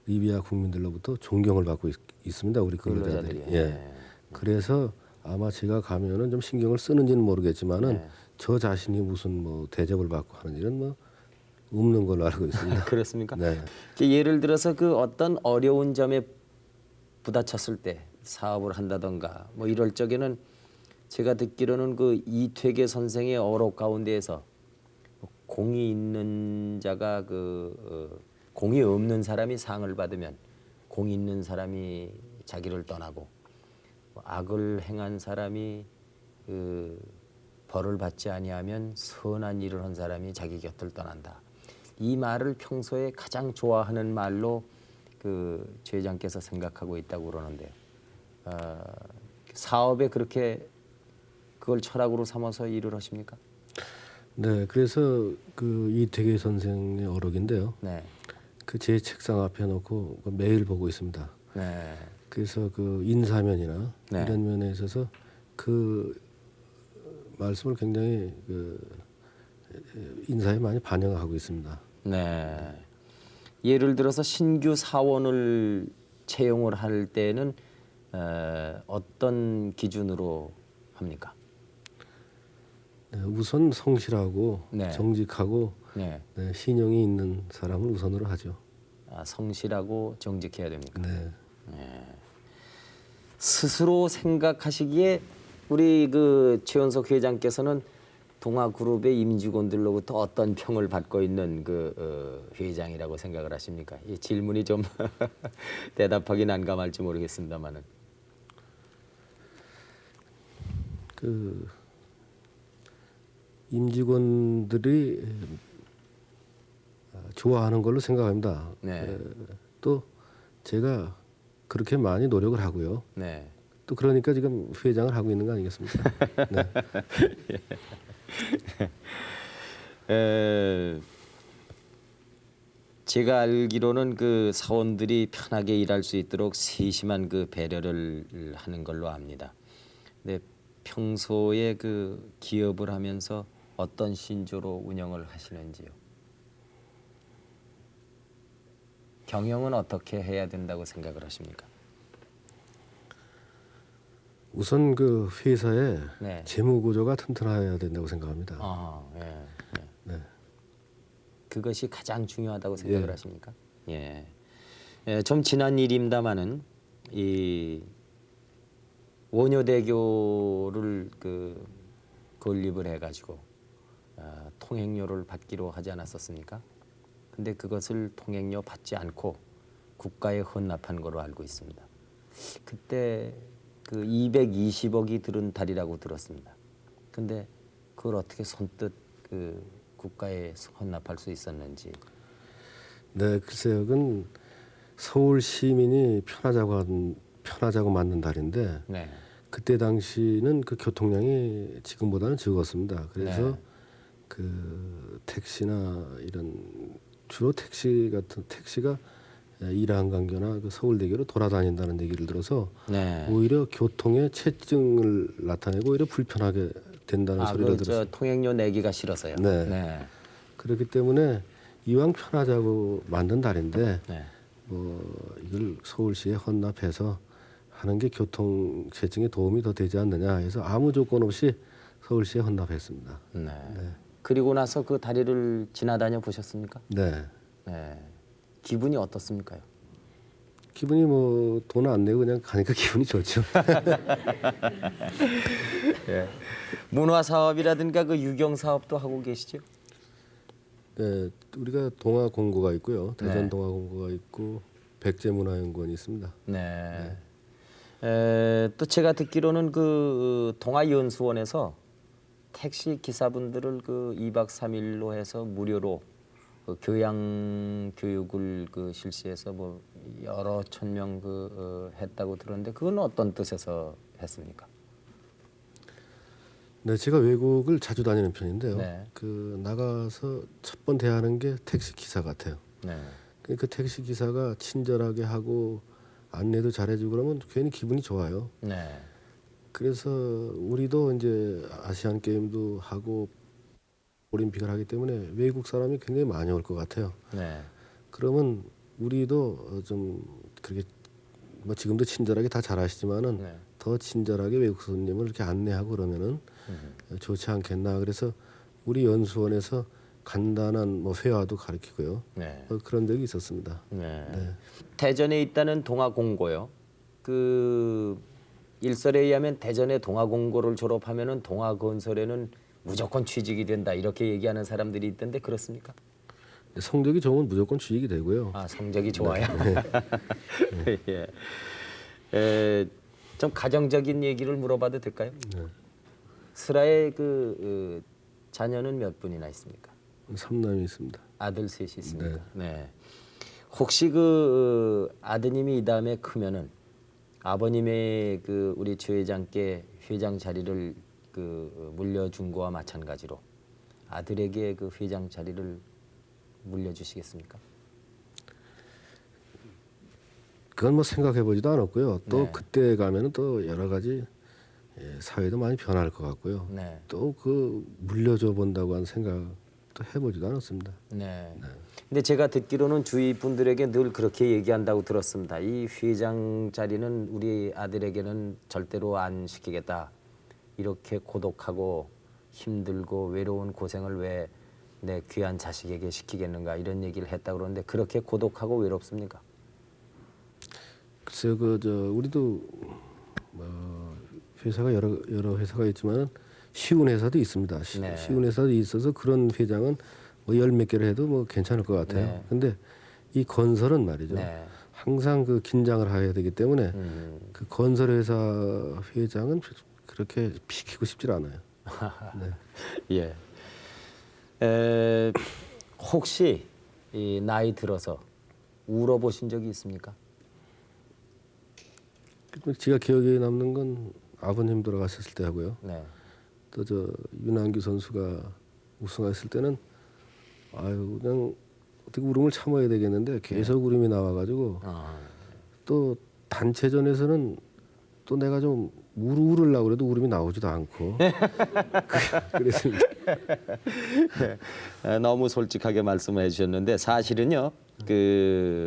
Speaker 2: 리비아 국민들로부터 존경을 받고 있습니다. 우리 근로자들이.
Speaker 1: 근로자들이. 네.
Speaker 2: 그래서 아마 제가 가면은 좀 신경을 쓰는지는 모르겠지만은
Speaker 1: 네.
Speaker 2: 저 자신이 무슨 뭐 대접을 받고 하는 일은 뭐 없는 걸로 알고 있습니다.
Speaker 1: 그렇습니까?
Speaker 2: 네.
Speaker 1: 예를 들어서 어떤 어려운 점에 부딪혔을 때 사업을 한다던가 뭐 이럴 적에는 제가 듣기로는 이퇴계 선생의 어록 가운데에서 공이 있는 자가 공이 없는 사람이 상을 받으면 공이 있는 사람이 자기를 떠나고 악을 행한 사람이 그 벌을 받지 아니하면 선한 일을 한 사람이 자기 곁을 떠난다. 이 말을 평소에 가장 좋아하는 말로 그 최 회장께서 생각하고 있다고 그러는데요. 사업에 그렇게 그걸 철학으로 삼아서 일을 하십니까?
Speaker 2: 네, 그래서 그 이태계 선생의 어록인데요.
Speaker 1: 네,
Speaker 2: 그 제 책상 앞에 놓고 매일 보고 있습니다.
Speaker 1: 네,
Speaker 2: 그래서 그 인사면이나
Speaker 1: 네.
Speaker 2: 이런 면에 있어서 그 말씀을 굉장히 그 인사에 많이 반영하고 있습니다.
Speaker 1: 네. 예를 들어서 신규 사원을 채용을 할 때는 어떤 기준으로 합니까?
Speaker 2: 네, 우선 성실하고
Speaker 1: 네.
Speaker 2: 정직하고
Speaker 1: 네,
Speaker 2: 네, 신용이 있는 사람을 우선으로 하죠.
Speaker 1: 성실하고 정직해야 됩니까?
Speaker 2: 네.
Speaker 1: 스스로 생각하시기에 우리 그 최원석 회장께서는 동아그룹의 임직원들로부터 어떤 평을 받고 있는 그 회장이라고 생각을 하십니까? 이 질문이 좀 대답하기 난감할지 모르겠습니다만은.
Speaker 2: 그 임직원들이 좋아하는 걸로 생각합니다.
Speaker 1: 네,
Speaker 2: 또 제가 그렇게 많이 노력을 하고요.
Speaker 1: 네.
Speaker 2: 또 그러니까 지금 회장을 하고 있는 거 아니겠습니까? 네.
Speaker 1: 제가 알기로는 그 사원들이 편하게 일할 수 있도록 세심한 그 배려를 하는 걸로 압니다. 근데 평소에 그 기업을 하면서 어떤 신조로 운영을 하시는지요? 경영은 어떻게 해야 된다고 생각을 하십니까?
Speaker 2: 우선 그 회사의
Speaker 1: 네.
Speaker 2: 재무 구조가 튼튼해야 된다고 생각합니다.
Speaker 1: 예, 예.
Speaker 2: 네.
Speaker 1: 그것이 가장 중요하다고 생각을
Speaker 2: 예.
Speaker 1: 하십니까? 예. 좀 지난 일입니다마는 이 원효대교를 그 건립을 해가지고 통행료를 받기로 하지 않았었습니까? 근데 그것을 통행료 받지 않고 국가에 헌납한 거로 알고 있습니다. 그때 그 220억이 들은 달이라고 들었습니다. 근데 그걸 어떻게 손뜻 그 국가에 헌납할 수 있었는지.
Speaker 2: 네, 글쎄요. 그건 서울 시민이 편하자고 만든 달인데
Speaker 1: 네.
Speaker 2: 그때 당시는 그 교통량이 지금보다는 적었습니다. 그래서
Speaker 1: 네.
Speaker 2: 그 택시나 이런 주로 택시가 일한강교나 그 서울대교로 돌아다닌다는 얘기를 들어서
Speaker 1: 네.
Speaker 2: 오히려 교통의 체증을 나타내고 오히려 불편하게 된다는 소리를 들었어요.
Speaker 1: 저 통행료 내기가 싫어서요.
Speaker 2: 네.
Speaker 1: 네.
Speaker 2: 그렇기 때문에 이왕 편하자고 만든 달인데
Speaker 1: 네.
Speaker 2: 뭐 이걸 서울시에 헌납해서 하는 게 교통 체증에 도움이 더 되지 않느냐 해서 아무 조건 없이 서울시에 헌납했습니다.
Speaker 1: 네. 그리고 나서 그 다리를 지나다녀 보셨습니까?
Speaker 2: 네.
Speaker 1: 네. 기분이 어떻습니까요?
Speaker 2: 기분이 뭐 돈 안 내고 그냥 가니까 기분이 좋죠.
Speaker 1: 예. 문화 사업이라든가 그 유경 사업도 하고 계시죠?
Speaker 2: 네, 우리가 동아공고가 있고요. 대전
Speaker 1: 네.
Speaker 2: 동아공고가 있고 백제문화연구원이 있습니다.
Speaker 1: 네. 또 제가 듣기로는 그 동아연수원에서 택시 기사분들을 그 2박 3일로 해서 무료로 그 교양 교육을 그 실시해서 뭐 여러 천 명 했다고 들었는데 그건 어떤 뜻에서 했습니까?
Speaker 2: 네, 제가 외국을 자주 다니는 편인데요.
Speaker 1: 네.
Speaker 2: 그 나가서 첫 번 대하는 게 택시 기사 같아요.
Speaker 1: 네.
Speaker 2: 그 택시 기사가 친절하게 하고 안내도 잘해주고 그러면 괜히 기분이 좋아요.
Speaker 1: 네.
Speaker 2: 그래서 우리도 이제 아시안 게임도 하고 올림픽을 하기 때문에 외국 사람이 굉장히 많이 올 것 같아요.
Speaker 1: 네.
Speaker 2: 그러면 우리도 좀 그렇게 뭐 지금도 친절하게 다 잘하시지만은
Speaker 1: 네.
Speaker 2: 더 친절하게 외국 손님을 이렇게 안내하고 그러면은 좋지 않겠나. 그래서 우리 연수원에서 간단한 뭐 회화도 가르치고요.
Speaker 1: 네.
Speaker 2: 그런 적이 있었습니다.
Speaker 1: 네.
Speaker 2: 네.
Speaker 1: 대전에 있다는 동아공고요. 그 일설에 의하면 대전의 동아공고를 졸업하면은 동아건설에는 무조건 취직이 된다 이렇게 얘기하는 사람들이 있던데 그렇습니까?
Speaker 2: 성적이 좋으면 무조건 취직이 되고요.
Speaker 1: 아 성적이 좋아요. 예. 좀 가정적인 얘기를 물어봐도 될까요?
Speaker 2: 네.
Speaker 1: 슬아의 자녀는 몇 분이나 있습니까?
Speaker 2: 3남이 있습니다.
Speaker 1: 아들 셋이 있습니다.
Speaker 2: 네.
Speaker 1: 네. 혹시 아드님이 이 다음에 크면은 아버님의 우리 최 회장께 회장 자리를 물려준 거와 마찬가지로 아들에게 회장 자리를 물려주시겠습니까?
Speaker 2: 그건 뭐 생각해 보지도 않았고요. 또
Speaker 1: 네.
Speaker 2: 그때 가면은 또 여러 가지 사회도 많이 변할 것 같고요.
Speaker 1: 네.
Speaker 2: 또 물려줘 본다고 한 생각도 해보지도 않았습니다.
Speaker 1: 네. 근데 제가 듣기로는 주위 분들에게 늘 그렇게 얘기한다고 들었습니다. 이 회장 자리는 우리 아들에게는 절대로 안 시키겠다. 이렇게 고독하고 힘들고 외로운 고생을 왜 내 귀한 자식에게 시키겠는가 이런 얘기를 했다고 그러는데 그렇게 고독하고 외롭습니까?
Speaker 2: 글쎄요, 우리도 회사가 여러 회사가 있지만 쉬운 회사도 있습니다.
Speaker 1: 네.
Speaker 2: 쉬운 회사도 있어서 그런 회장은 뭐 열 몇 개를 해도 뭐 괜찮을 것 같아요.
Speaker 1: 네.
Speaker 2: 근데 이 건설은 말이죠.
Speaker 1: 네.
Speaker 2: 항상 긴장을 해야 되기 때문에 그 건설 회사 회장은 그렇게 시키고 싶질 않아요. 네.
Speaker 1: 예. 혹시 이 나이 들어서 울어보신 적이 있습니까?
Speaker 2: 제가 기억에 남는 건 아버님 돌아가셨을 때 하고요.
Speaker 1: 네.
Speaker 2: 또 윤한규 선수가 우승했을 때는 아유 그냥 어떻게 울음을 참아야 되겠는데 계속 울음이 나와가지고 또 단체전에서는 또 내가 좀 울으려고 그래도 울음이 나오지도 않고 그랬습니다.
Speaker 1: 너무 솔직하게 말씀해 주셨는데 사실은요.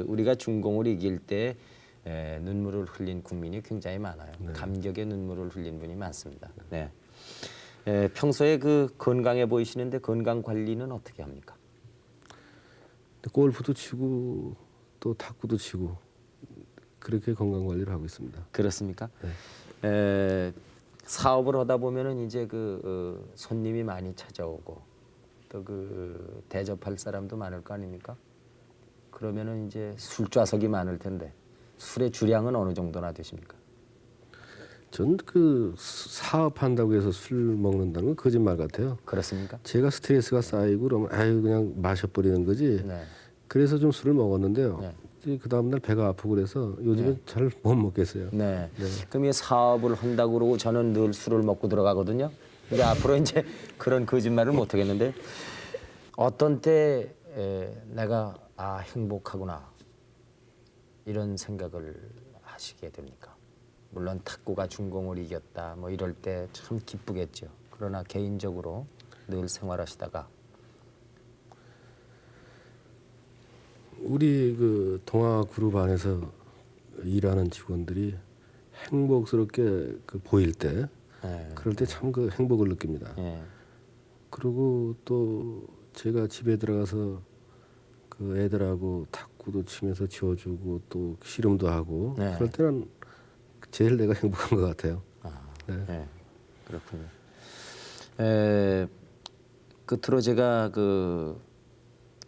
Speaker 1: 우리가 중공을 이길 때 눈물을 흘린 국민이 굉장히 많아요. 감격의 눈물을 흘린 분이 많습니다. 네. 평소에 건강해 보이시는데 건강 관리는 어떻게 합니까?
Speaker 2: 골프도 치고 또 탁구도 치고 그렇게 건강 관리를 하고 있습니다.
Speaker 1: 그렇습니까?
Speaker 2: 네.
Speaker 1: 사업을 하다 보면은 이제 손님이 많이 찾아오고 또 대접할 사람도 많을 거 아닙니까? 그러면은 이제 술좌석이 많을 텐데 술의 주량은 어느 정도나 되십니까?
Speaker 2: 전 사업한다고 해서 술 먹는다는 건 거짓말 같아요.
Speaker 1: 그렇습니까?
Speaker 2: 제가 스트레스가 쌓이고 그러면 아유 그냥 마셔버리는 거지.
Speaker 1: 네.
Speaker 2: 그래서 좀 술을 먹었는데요.
Speaker 1: 네.
Speaker 2: 그 다음날 배가 아프고 그래서 요즘에 잘 못 먹겠어요.
Speaker 1: 네.
Speaker 2: 네.
Speaker 1: 그럼 이 사업을 한다고 그러고 저는 늘 술을 먹고 들어가거든요. 근데 앞으로 이제 그런 거짓말을 못 하겠는데 어떤 때 내가 행복하구나 이런 생각을 하시게 됩니까? 물론 탁구가 중공을 이겼다 뭐 이럴 때 참 기쁘겠죠. 그러나 개인적으로 늘 생활하시다가
Speaker 2: 우리 동아 그룹 안에서 일하는 직원들이 행복스럽게 보일 때
Speaker 1: 네.
Speaker 2: 그럴 때 참 행복을 느낍니다.
Speaker 1: 예.
Speaker 2: 그리고 또 제가 집에 들어가서 애들하고 탁구도 치면서 지어주고 또 씨름도 하고
Speaker 1: 네.
Speaker 2: 그럴 때는 제일 내가 행복한 것 같아요. 네.
Speaker 1: 네, 그렇군요. 끝으로 제가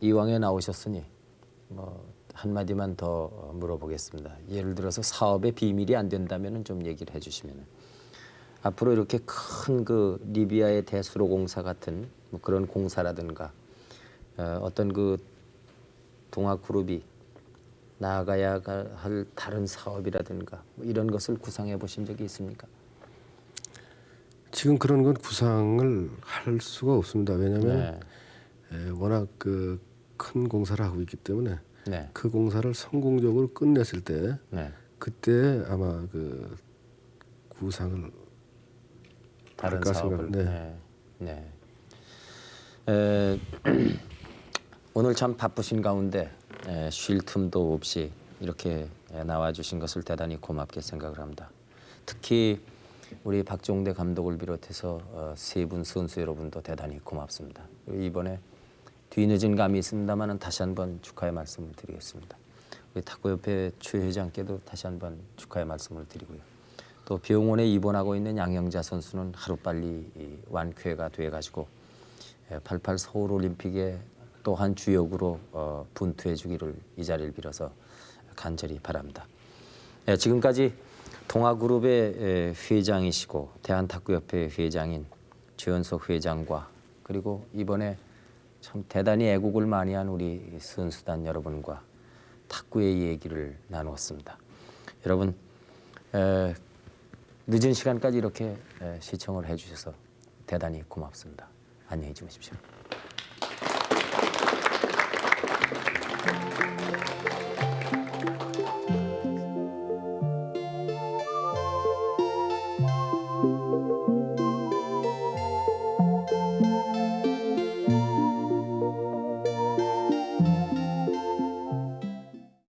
Speaker 1: 이왕에 나오셨으니 한마디만 더 물어보겠습니다. 예를 들어서 사업의 비밀이 안 된다면 좀 얘기를 해주시면 앞으로 이렇게 큰 리비아의 대수로공사 같은 그런 공사라든가 어떤 동아그룹이 나아가야 할 다른 사업이라든가 이런 것을 구상해 보신 적이 있습니까?
Speaker 2: 지금 그런 건 구상을 할 수가 없습니다. 왜냐하면 워낙 큰 공사를 하고 있기 때문에
Speaker 1: 네.
Speaker 2: 그 공사를 성공적으로 끝냈을 때
Speaker 1: 네.
Speaker 2: 그때 아마 구상을
Speaker 1: 다른
Speaker 2: 할까
Speaker 1: 사업을.
Speaker 2: 생각.
Speaker 1: 네. 오늘 참 바쁘신 가운데 쉴 틈도 없이 이렇게 나와주신 것을 대단히 고맙게 생각을 합니다. 특히 우리 박종대 감독을 비롯해서 세 분 선수 여러분도 대단히 고맙습니다. 이번에 뒤늦은 감이 있습니다만 다시 한번 축하의 말씀을 드리겠습니다. 우리 탁구협회 최 회장께도 다시 한번 축하의 말씀을 드리고요. 또 병원에 입원하고 있는 양영자 선수는 하루빨리 완쾌가 돼가지고 88 서울올림픽에 또한 주역으로 분투해 주기를 이 자리를 빌어서 간절히 바랍니다. 지금까지 동아그룹의 회장이시고 대한탁구협회 회장인 최연석 회장과 그리고 이번에 참 대단히 애국을 많이 한 우리 선수단 여러분과 탁구의 얘기를 나누었습니다. 여러분 늦은 시간까지 이렇게 시청을 해주셔서 대단히 고맙습니다. 안녕히 주무십시오.